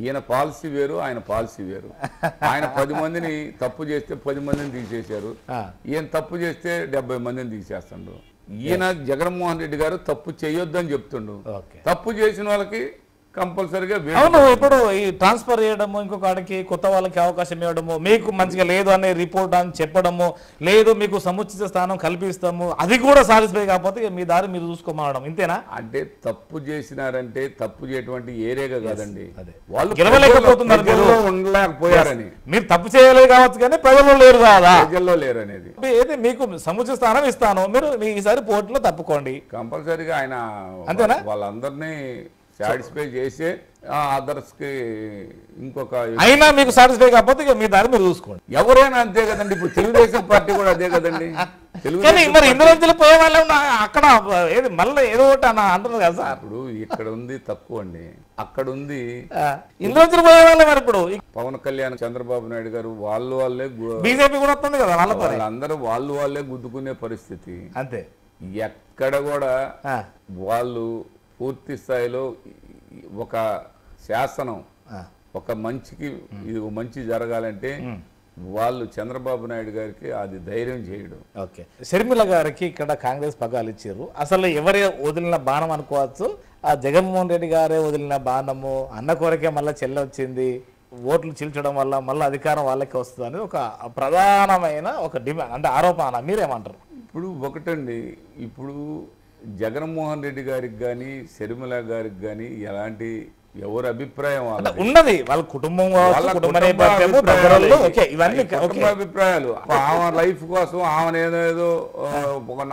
ఈయన పాలసీ వేరు, ఆయన పాలసీ వేరు. ఆయన 10 మందిని తప్పు చేస్తే 10 మందిని తీసేశారు. ఈయన తప్పు చేస్తే 70 మందిని తీసేస్తుండ్రు. ఈయన జగన్మోహన్ రెడ్డి గారు తప్పు చేయొద్దని చెప్తుండు. తప్పు చేసిన వాళ్ళకి కంపల్సరీగా ఇప్పుడు ఈ ట్రాన్స్ఫర్ చేయడము, ఇంకొక ఆడికి కొత్త వాళ్ళకి అవకాశం ఇవ్వడము, మీకు మంచిగా లేదు అనే రిపోర్ట్ అని చెప్పడము, లేదు మీకు సముచిత స్థానం కల్పిస్తాము, అది కూడా సాటిస్ఫై కాకపోతే మీ దారి మీరు చూసుకోమనడం, ఇంతేనా? అంటే తప్పు చేసినారంటే తప్పు చేయటువంటి ఏరియాగా కాదండి, వాళ్ళు గెలవలేకపోతున్నారు, ఉండలేకపోయారని. మీరు తప్పు చేయలేదు కావచ్చు కానీ ప్రజల్లో లేరు కాదా? ప్రజల్లో లేరు అనేది. ఏది మీకు సముచిత స్థానం ఇస్తాను, మీరు ఈసారి పోటీలో తప్పుకోండి కంపల్సరీగా. ఆయన అంతేనా? వాళ్ళందరినీ సాటిస్ఫై చేసి అదర్స్ కి ఇంకొక అయినా మీకు సాటిస్ఫై కాకపోతే మీ దారి మీరు చూసుకోండి. ఎవరైనా అంతే కదండి. ఇప్పుడు తెలుగుదేశం పార్టీ కూడా అదే కదండి. కానీ మరి ఇందులో పోయే వాళ్ళు అక్కడ ఏది మళ్ళీ ఏదో ఒకటి అని అంటున్నారు కదా సార్. ఇప్పుడు ఇక్కడ ఉంది తక్కువ అండి, అక్కడ ఉంది ఇందులో పోయే వాళ్ళే. మరి ఇప్పుడు పవన్ కళ్యాణ్, చంద్రబాబు నాయుడు గారు వాళ్ళే బీజేపీ కూడా వస్తుంది కదా, వాళ్ళందరూ వాళ్ళే గుద్దుకునే పరిస్థితి అంతే. ఎక్కడ కూడా వాళ్ళు పూర్తి స్థాయిలో ఒక శాసనం ఒక మంచికి ఇది మంచి జరగాలంటే వాళ్ళు చంద్రబాబు నాయుడు గారికి అది ధైర్యం చేయడం. ఓకే, షర్మిల గారికి ఇక్కడ కాంగ్రెస్ పగ్గాలు ఇచ్చారు. అసలు ఎవరే వదిలిన బాణం అనుకోవచ్చు, ఆ జగన్మోహన్ రెడ్డి గారే వదిలిన బాణము, అన్న కోరికే మళ్ళీ చెల్లె వచ్చింది, ఓట్లు చీల్చడం వల్ల మళ్ళీ అధికారం వాళ్ళకి వస్తుంది అనేది ఒక ప్రధానమైన ఒక డిమాండ్, అంటే ఆరోపణ. మీరేమంటారు? ఇప్పుడు ఒకటండి, ఇప్పుడు జగన్మోహన్ రెడ్డి గారికి కానీ షర్మిల గారికి కానీ ఎలాంటి ఎవరి అభిప్రాయం ఉన్నది, వాళ్ళ కుటుంబం అభిప్రాయాలు ఆమె లైఫ్ కోసం ఆమె ఏదో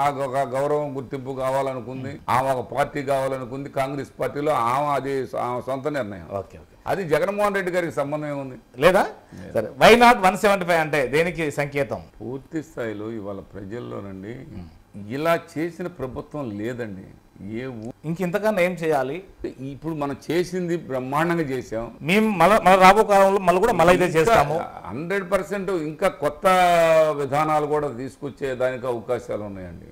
నాకు ఒక గౌరవం గుర్తింపు కావాలనుకుంది, ఆమె ఒక పార్టీ కావాలనుకుంది కాంగ్రెస్ పార్టీలో, ఆమె అది ఆమె సొంత నిర్ణయం. అది జగన్మోహన్ రెడ్డి గారికి సంబంధం ఏముంది లేదా? సరే, వై నాట్ 175 అంటే దేనికి సంకేతం? పూర్తి స్థాయిలో ఇవాళ ప్రజల్లోనండి ఇలా చేసిన ప్రభుత్వం లేదండి. ఇంతకన్నా ఏం చేయాలి? ఇప్పుడు మనం చేసింది బ్రహ్మాండంగా చేసాం. మేము మన రాబో కాలంలో మళ్ళీ కూడా మళ్ళీ ఇదే చేస్తాము 100%. ఇంకా కొత్త విధానాలు కూడా తీసుకొచ్చే దానికి అవకాశాలు ఉన్నాయండి.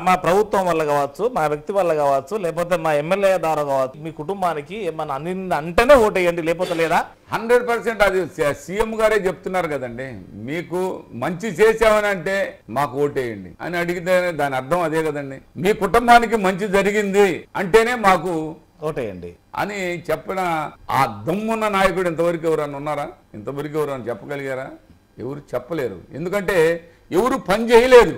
మా ప్రభుత్వం వల్ల కావచ్చు, మా వ్యక్తి వల్ల కావచ్చు, లేకపోతే మా ఎమ్మెల్యే ద్వారా కావచ్చు, మీ కుటుంబానికి ఏమన్నా అంటేనే ఓటేయండి, లేకపోతే లేదా? 100%. అది సీఎం గారే చెప్తున్నారు కదండి, మీకు మంచి చేసామని అంటే మాకు ఓటేయండి అని అడిగితే దాని అర్థం అదే కదండి. మీ కుటుంబానికి మంచి జరిగింది అంటేనే మాకు ఓటేయండి అని చెప్పిన ఆ దమ్మున్న నాయకుడు ఇంతవరకు ఎవరన్నా ఉన్నారా? ఇంతవరకు ఎవరన్నా చెప్పగలిగారా? ఎవరు చెప్పలేరు. ఎందుకంటే ఎవరు పని చేయలేదు,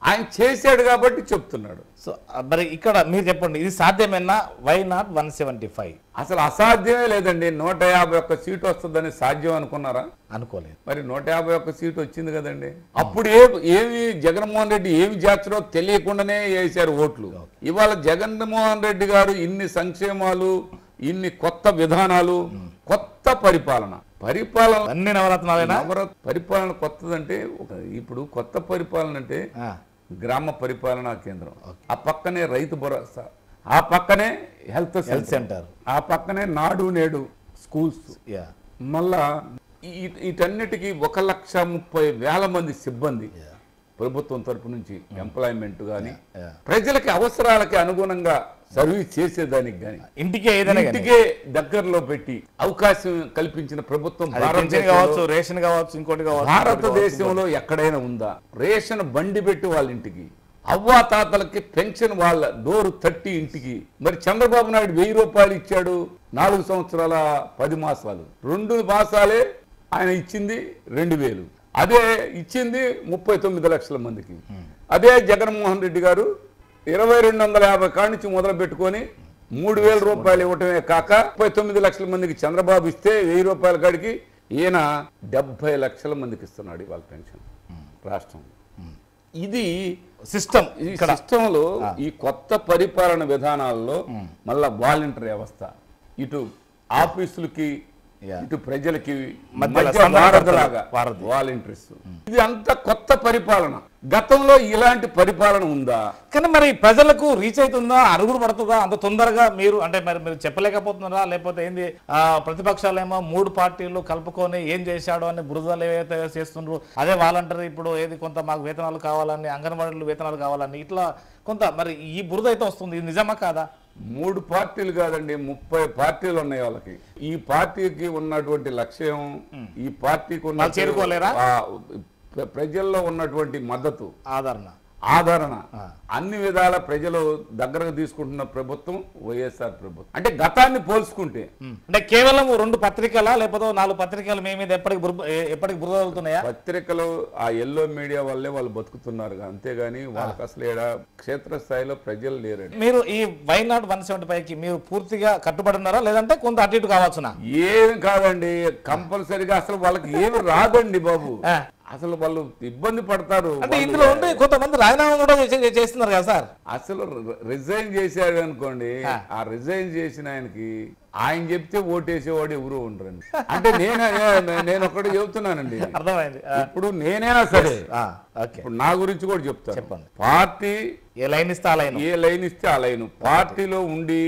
ఆయన చేశాడు కాబట్టి చెప్తున్నాడు. సో మరి ఇక్కడ మీరు చెప్పండి, ఇది సాధ్యమేనా? Why not 175? అసలు అసాధ్యమే లేదండి. 151 సీటు వస్తుందని సాధ్యం అనుకున్నారా? అనుకోలేదు. మరి 151 సీటు వచ్చింది కదండి. అప్పుడు ఏమి జగన్మోహన్ రెడ్డి ఏమి చేస్తారో తెలియకుండానే వేశారు ఓట్లు. ఇవాళ జగన్మోహన్ రెడ్డి గారు ఇన్ని సంక్షేమాలు, ఇన్ని కొత్త విధానాలు, కొత్త పరిపాలన అన్ని నవరత్నాలైనా పరిపాలన కొత్తదంటే ఇప్పుడు కొత్త పరిపాలన అంటే గ్రామ పరిపాలనా కేంద్రం, ఆ పక్కనే రైతు భరోసా, ఆ పక్కనే హెల్త్ సెంటర్, ఆ పక్కనే నాడు నేడు స్కూల్స్, మళ్ళా వీటన్నిటికీ 1,30,000 మంది సిబ్బంది ప్రభుత్వం తరపు నుంచి ఎంప్లాయ్మెంట్ కానీ ప్రజలకి అవసరాలకి అనుగుణంగా సర్వీస్ చేసేదానికి కానీ ఇంటికే దగ్గరలో పెట్టి అవకాశం కల్పించిన ప్రభుత్వం రేషన్ కావచ్చు, ఇంకోటి కావచ్చు. భారతదేశంలో ఎక్కడైనా ఉందా? రేషన్ బండి పెట్టి వాళ్ళ ఇంటికి, అవ్వా తాతలకి పెన్షన్ వాళ్ళ డోరు తట్టి ఇంటికి. మరి చంద్రబాబు నాయుడు 1000 రూపాయలు ఇచ్చాడు 4 సంవత్సరాల 10 మాసాలు. 2 మాసాలే ఆయన ఇచ్చింది 2,000. అదే ఇచ్చింది 39 లక్షల మందికి. అదే జగన్మోహన్ రెడ్డి గారు 2,250 కాడి నుంచి మొదలు పెట్టుకొని 3,000 రూపాయలు ఇవ్వటమే కాక 39 లక్షల మందికి చంద్రబాబు ఇస్తే 1000 రూపాయల కాడికి ఈయన 70 లక్షల మందికి ఇస్తున్నాడు ఇవాళ పెన్షన్ రాష్ట్రం. ఇది సిస్టంలో ఈ కొత్త పరిపాలన విధానాల్లో మళ్ళా వాలంటీర్ వ్యవస్థ, ఇటు ఆఫీసులకి ఇటు ప్రజలకి వాలంటీర్స్, ఇది అంత కొత్త పరిపాలన. గతంలో ఇలాంటి పరిపాలన ఉందా? కానీ మరి ప్రజలకు రీచ్ అవుతుందా? అరుగురు పడుతుందా అంత తొందరగా? మీరు అంటే మరి మీరు చెప్పలేకపోతున్నారా? లేకపోతే ఏంది ప్రతిపక్షాలేమో 3 పార్టీలు కలుపుకొని ఏం చేశాడో అని బురదలు ఏవైతే చేస్తుండ్రు, అదే వాలంటీర్ ఇప్పుడు ఏది కొంత మాకు వేతనాలు కావాలని, అంగన్వాడీలు వేతనాలు కావాలని, ఇట్లా కొంత మరి ఈ బురద అయితే వస్తుంది. ఇది నిజమా కాదా? 3 పార్టీలు కాదండి, 30 పార్టీలు ఉన్నాయి వాళ్ళకి. ఈ పార్టీకి ఉన్నటువంటి లక్ష్యం, ఈ పార్టీకి ఉన్న చేరుకోలేరా? ప్రజల్లో ఉన్నటువంటి మద్దతు, ఆదరణ అన్ని విధాల ప్రజలు దగ్గరకు తీసుకుంటున్న ప్రభుత్వం వైఎస్ఆర్ ప్రభుత్వం. అంటే గతాన్ని పోల్చుకుంటే అంటే కేవలం 2 పత్రికలా లేకపోతే 4 పత్రికలు మీ మీద ఎప్పటికి బురద వెళ్తున్నాయా? పత్రికలు ఆ ఎల్లో మీడియా వల్లే వాళ్ళు బతుకుతున్నారు, అంతేగాని వాళ్ళకి అసలు క్షేత్రస్థాయిలో ప్రజలు లేరు. మీరు ఈ వై నాట్ 175కి మీరు పూర్తిగా కట్టుబడి ఉన్నారా, లేదంటే కొంత అటు ఇటు కావచ్చునా? ఏమి కాదండి, కంపల్సరీగా అసలు వాళ్ళకి ఏమి రాదండి బాబు. అసలు వాళ్ళు ఇబ్బంది పడతారు. అంటే ఇందులో ఉంటే కొంతమంది రాజీనామా కూడా చేస్తున్నారు కదా సార్. అసలు రిజైన్ చేశాడు అనుకోండి, ఆ రిజైన్ చేసిన ఆయనకి ఆయన చెప్తే ఓటేసేవాడు ఎవరు ఉండరండి. అంటే నేను ఒక్కటి చెబుతున్నానండి, అర్థమైంది. ఇప్పుడు నేనైనా సరే ఇప్పుడు నా గురించి కూడా చెప్తాను. చెప్పండి. పార్టీ ఏ లైన్ ఇస్తే ఆ లైన్ పార్టీలో ఉండి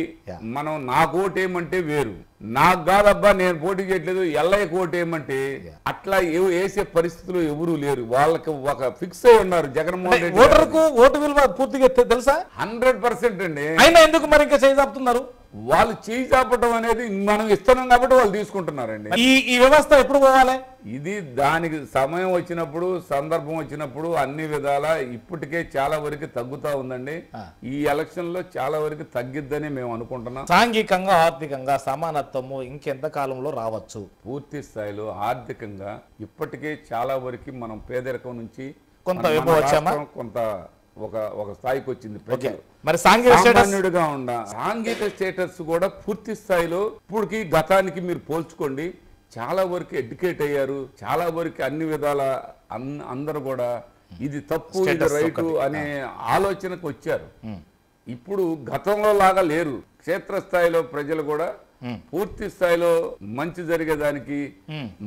మనం నాకు ఓటేయమంటే వేరు, నాకు కాదబ్బా నేను పోటీ చేయట్లేదు ఎల్లయ్యకు ఓటేయమంటే అట్లా వేసే పరిస్థితులు ఎవరు లేరు. వాళ్ళకి ఒక ఫిక్స్ అయి ఉన్నారు జగన్మోహన్ రెడ్డి. ఓటర్కు ఓటు విలువ పూర్తిగా తెలుసా? 100% అండి. అయినా ఎందుకు మరి ఇంకా చేజాపుతున్నారు? వాళ్ళు చేయి చాపటం అనేది మనం ఇస్తున్నాం కాబట్టి వాళ్ళు తీసుకుంటున్నారండి. ఈ వ్యవస్థ ఎప్పుడు పోవాలి? ఇది దానికి సమయం వచ్చినప్పుడు, సందర్భం వచ్చినప్పుడు అన్ని విధాల ఇప్పటికే చాలా వరకు తగ్గుతా ఉందండి. ఈ ఎలక్షన్ లో చాలా వరకు తగ్గిద్దని మేము అనుకుంటున్నాం. సాంఘికంగా ఆర్థికంగా సమానత్వము ఇంకెంత కాలంలో రావచ్చు? పూర్తి స్థాయిలో ఆర్థికంగా ఇప్పటికే చాలా వరకు మనం పేదరికం నుంచి కొంత ఒక స్థాయికి వచ్చింది. ప్రజలు మరి సామాన్యుడిగా సాంఘిక స్టేటస్ కూడా పూర్తి స్థాయిలో ఇప్పటికి గతానికి మీరు పోల్చుకోండి చాలా వరకు ఎడ్యుకేట్ అయ్యారు. చాలా వరకు అన్ని విధాల అందరూ కూడా ఇది తప్పు ఇది రైటు అనే ఆలోచనకు వచ్చారు. ఇప్పుడు గతంలో లాగా లేరు. క్షేత్రస్థాయిలో ప్రజలు కూడా పూర్తి స్థాయిలో మంచి జరిగేదానికి,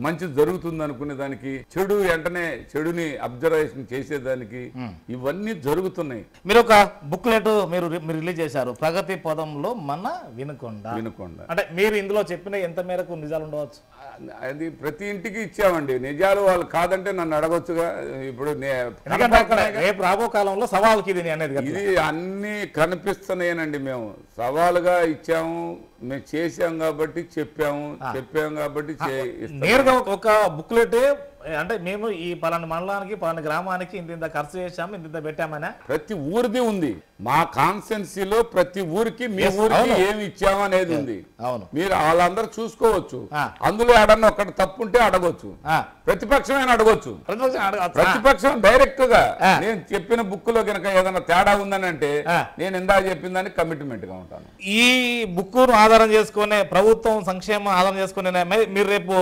మంచి జరుగుతుంది అనుకునే దానికి, చెడు వెంటనే చెడుని అబ్జర్వేషన్ చేసేదానికి ఇవన్నీ జరుగుతున్నాయి. మీరు ఒక బుక్లెట్ మీరు రిలీజ్ చేశారు, ప్రగతి పదంలో మన వినుకొండ. అంటే మీరు ఇందులో చెప్పిన ఎంత మేరకు నిజాలు ఉండవచ్చు? అది ప్రతి ఇంటికి ఇచ్చామండి. నిజాలు వాళ్ళు కాదంటే నన్ను అడగొచ్చుగా. ఇప్పుడు రేపు రాబో కాలంలో సవాల్కి ఇది అనేది ఇది అన్ని కనిపిస్తున్నాయేనండి. మేము సవాలుగా ఇచ్చాము, మేము చేసాం కాబట్టి చెప్పాము కాబట్టి నేరుగా ఒక బుక్లెట్ అంటే మేము ఈ పలానా మండలానికి పలానా గ్రామానికి ఇంత ఖర్చు చేశాము ఇంత పెట్టామనే ప్రతి ఊరిది ఉంది. మా కాన్స్టెన్సీలో ప్రతి ఊరికి మీ ఊరికి ఏమి ఇచ్చాము అనేది ఉంది. మీరు వాళ్ళందరూ చూసుకోవచ్చు. అందులో ఏడన్నా ఒకటి తప్పుంటే అడగొచ్చు, ప్రతిపక్షమైన అడగొచ్చు. ప్రతిపక్షం డైరెక్ట్ గా నేను చెప్పిన బుక్ లో కనుక ఏదైనా తేడా ఉందని అంటే నేను ఇందాక చెప్పిన దానికి కమిట్మెంట్ గా ఉంటాను. ఈ బుక్ ను ఆధారం చేసుకునే ప్రభుత్వం సంక్షేమం ఆధారం చేసుకునే మీరు రేపు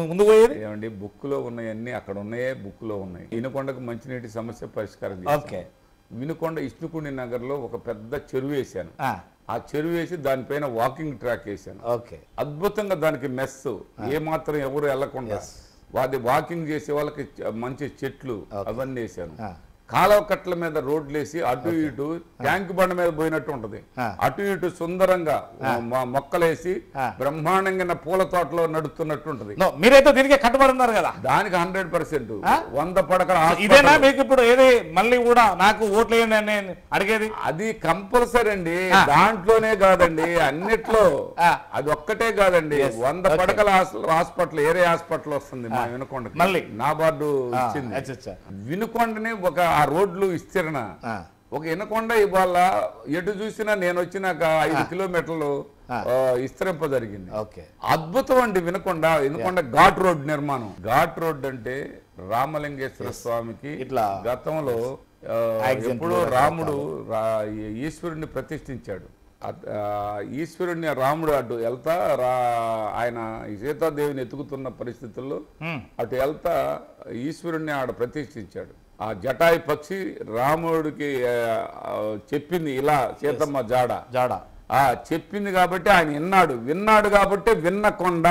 ముందు పోయేది ఏమండి? బుక్ లో ఉన్నాయన్నీ అక్కడ ఉన్నాయే, బుక్ లో ఉన్నాయి. వినుకొండకు మంచినీటి సమస్య పరిష్కారం. వినుకొండ ఇష్ణుకుండి నగర్ లో ఒక పెద్ద చెరువు వేసాను. ఆ చెరువు వేసి దానిపైన వాకింగ్ ట్రాక్ వేసాను. అద్భుతంగా దానికి మెస్ ఏ మాత్రం ఎవరు వెళ్లకుండా వాకింగ్ చేసే వాళ్ళకి మంచి చెట్లు అవన్నీ వేసాను. కాలువ కట్ల మీద రోడ్లు వేసి అటు ఇటు ట్యాంక్ బండ మీద పోయినట్టు ఉంటది. అటు ఇటు సుందరంగా మొక్కలేసి బ్రహ్మాండంగా పూల తోటలో నడుస్తున్నట్టు ఉంటది. మీరైతే దీనికి కట్టుబడి ఉన్నారు కదా? దానికి 100% 100 పడకల. ఇదేనా మీకు ఇప్పుడు ఏది మళ్ళీ కూడా నాకు ఓట్లు వేయండి అడిగేది? అది కంపల్సరీ అండి. దాంట్లోనే కాదండి, అన్నిట్లో అది ఒక్కటే కాదండి. 100 పడకల హాస్పిటల్ ఏరియా హాస్పిటల్ వస్తుంది మా వినుకొండ. మళ్ళీ నాబార్డు ఇచ్చింది. వినుకొండని ఒక ఆ రోడ్లు విస్తరణ ఒక వినకొండ ఇవాళ ఎటు చూసినా నేను వచ్చినాక 5 కిలోమీటర్లు విస్తరింప జరిగింది. అద్భుతం అండి వినకొండ. ఘాట్ రోడ్ నిర్మాణం. ఘాట్ రోడ్ అంటే రామలింగేశ్వర స్వామికి గతంలో ఎప్పుడు రాముడు ఈశ్వరుణ్ణి ప్రతిష్ఠించాడు. ఈశ్వరుణ్ణి రాముడు అటు వెళ్తా ఆయన సీతాదేవిని ఎత్తుకుతున్న పరిస్థితుల్లో అటు వెళ్తా ఈశ్వరుణ్ణి ఆడ ప్రతిష్ఠించాడు. ఆ జటాయి పక్షి రాముడికి చెప్పింది ఇలా సీతమ్మ జాడ చెప్పింది కాబట్టి ఆయన విన్నాడు కాబట్టి విన్నకొండ.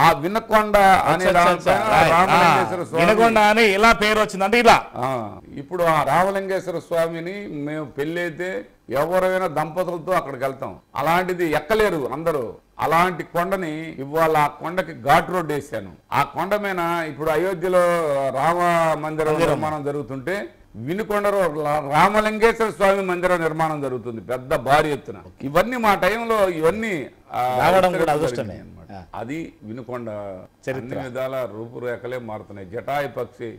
ఆ వినకొండ అనే రామలింగేశ్వర స్వామి అని ఇలా పేరు వచ్చిందంటే ఇలా. ఇప్పుడు ఆ రామలింగేశ్వర స్వామిని మేము పెళ్ళైతే ఎవరైనా దంపతులతో అక్కడికి వెళ్తాం. అలాంటిది ఎక్కలేరు అందరూ. అలాంటి కొండని ఇవాళ ఆ కొండకి ఘాట్ రోడ్ వేసాను. ఆ కొండ మీద ఇప్పుడు అయోధ్యలో రామ మందిరం నిర్మాణం జరుగుతుంటే వినుకొండలో రామలింగేశ్వర స్వామి మందిర నిర్మాణం జరుగుతుంది పెద్ద భారీ ఎత్తున. ఇవన్నీ మా టైంలో ఇవన్నీ అది వినుకొండ అన్ని విధాల రూపురేఖలే మారుతున్నాయి. జటాయి పక్షి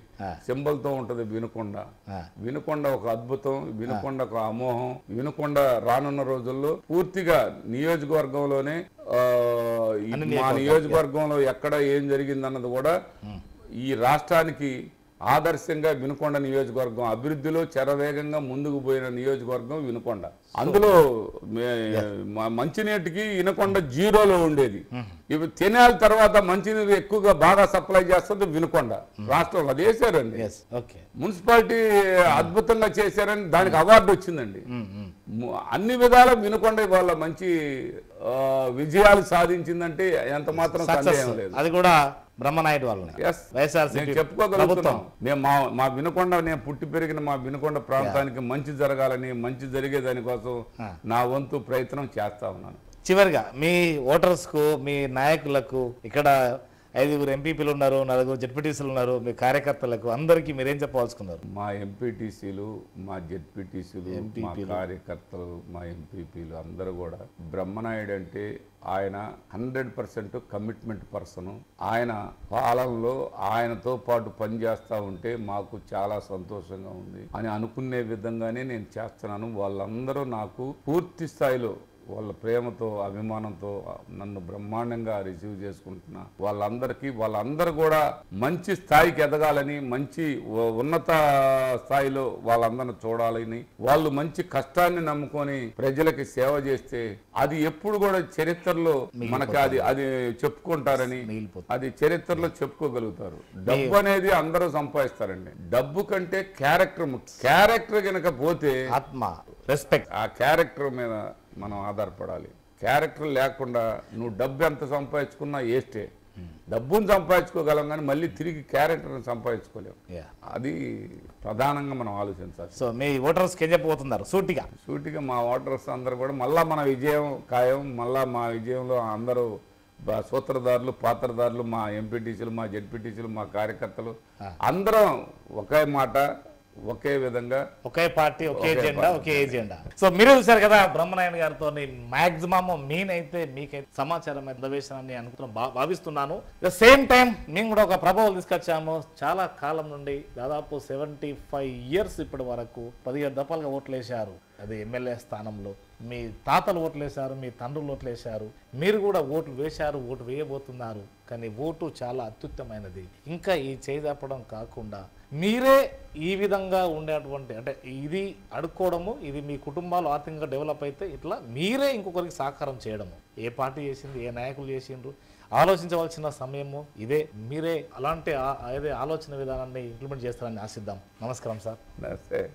సింబల్ తో ఉంటది వినుకొండ. వినుకొండ ఒక అద్భుతం, వినుకొండ ఒక అమోహం. వినుకొండ రానున్న రోజుల్లో పూర్తిగా నియోజకవర్గంలోనే మా నియోజకవర్గంలో ఎక్కడ ఏం జరిగిందన్నది కూడా ఈ రాష్ట్రానికి ఆదర్శంగా వినుకొండ నియోజకవర్గం అభివృద్ధిలో శరవేగంగా ముందుకు పోయిన నియోజకవర్గం వినుకొండ. అందులో మంచినీటికి వినుకొండ 0లో ఉండేది. ఇవి తెనాల తర్వాత మంచినీరు ఎక్కువగా బాగా సప్లై చేస్తుంది వినుకొండ. రాష్ట్రంలో అది వేసారండి. మున్సిపాలిటీ అద్భుతంగా చేశారని దానికి అవార్డు వచ్చిందండి. అన్ని విధాల వినుకొండ వాళ్ళ మంచి విజయాలు సాధించిందంటే ఎంత మాత్రం సందేహం లేదు. అది కూడా బ్రహ్మనాయుడు వాళ్ళు నేను చెప్పుకోగలుగుతున్నాం. మేము మా వినుకొండ, నేను పుట్టి పెరిగిన మా వినుకొండ ప్రాంతానికి మంచి జరగాలని, మంచి జరిగే దానికోసం నా వంతు ప్రయత్నం చేస్తా ఉన్నాను. చివరిగా మీ ఓటర్స్కు, మీ నాయకులకు, ఇక్కడ 5 ఎంపీపీలు ఉన్నారు, 4 జెడ్పీటీసీలు ఉన్నారు, మీ కార్యకర్తలకు అందరికీ మీరేం చెప్పవలసుకున్నారు? మా ఎంపీటీసీలు, మా జెడ్పీటీసీలు, మా కార్యకర్తలు, మా ఎంపీపీలు అందరూ కూడా బ్రహ్మనాయుడు అంటే ఆయన 100% కమిట్మెంట్ పర్సన్. ఆయన పాలనలో ఆయనతో పాటు పనిచేస్తూ ఉంటే మాకు చాలా సంతోషంగా ఉంది అని అనుకునే విధంగానే నేను చేస్తున్నాను. వాళ్ళందరూ నాకు పూర్తి స్థాయిలో వాళ్ళ ప్రేమతో, అభిమానంతో నన్ను బ్రహ్మాండంగా రిసీవ్ చేసుకుంటున్నా. వాళ్ళందరూ కూడా మంచి స్థాయికి ఎదగాలని, మంచి ఉన్నత స్థాయిలో వాళ్ళందరిని చూడాలని, వాళ్ళు మంచి కష్టాన్ని నమ్ముకొని ప్రజలకి సేవ చేస్తే అది ఎప్పుడు కూడా చరిత్రలో మనకి అది చెప్పుకుంటారని, అది చరిత్రలో చెప్పుకోగలుగుతారు. డబ్బు అనేది అందరూ సంపాదిస్తారండి. డబ్బు కంటే క్యారెక్టర్ ముఖ్యం. క్యారెక్టర్ కనుక పోతే ఆత్మ, రెస్పెక్ట్, ఆ క్యారెక్టర్ మీద మనం ఆధారపడాలి. క్యారెక్టర్ లేకుండా నువ్వు డబ్బు ఎంత సంపాదించుకున్నా వేస్టే. డబ్బును సంపాదించుకోగలం కానీ మళ్ళీ తిరిగి క్యారెక్టర్ని సంపాదించుకోలేము. అది ప్రధానంగా మనం ఆలోచించాలి. సో మీ ఓటర్స్కి ఏం చెప్పబోతున్నారు? సూటిగా మా ఓటర్స్ అందరూ కూడా మళ్ళా మన విజయం ఖాయం. మళ్ళా మా విజయంలో అందరూ సూత్రధారులు, పాత్రధారులు, మా ఎంపీటీసీలు, మా జెడ్పీటీసీలు, మా కార్యకర్తలు అందరం ఒకే మాట, ఒకే విధంగా, ఒకే పార్టీ, ఒకే జెండా, ఒకే ఏజెండా. సో మీరు చూసారు కదా బ్రహ్మనాయుడు గారితో మాక్సిమం మీనైతే మీకైతే సమాచారం అందవేశానని భావిస్తున్నాను. ద సేమ్ టైం మేము కూడా ఒక ప్రభావం తీసుకొచ్చాము. చాలా కాలం నుండి దాదాపు 75 years ఇప్పటి వరకు 17 దఫాలుగా ఓట్లేశారు. అది ఎమ్మెల్యే స్థానంలో మీ తాతలు ఓట్లేశారు, మీ తండ్రులు ఓట్లేశారు, మీరు కూడా ఓట్లు వేశారు, ఓటు వేయబోతున్నారు. కానీ ఓటు చాలా అత్యుత్తమైనది. ఇంకా ఈ చేజాపడం కాకుండా మీరే ఈ విధంగా ఉండేటువంటి, అంటే ఇది అడుక్కోవడము, ఇది మీ కుటుంబాలు ఆర్థికంగా డెవలప్ అయితే ఇట్లా మీరే ఇంకొకరికి సహకారం చేయడము. ఏ పార్టీ చేసింది, ఏ నాయకులు చేసిండ్రు ఆలోచించవలసిన సమయము ఇదే. మీరే అలాంటి ఆలోచన విధానాన్ని ఇంప్లిమెంట్ చేస్తారని ఆశిద్దాం. నమస్కారం సార్. నమస్తే.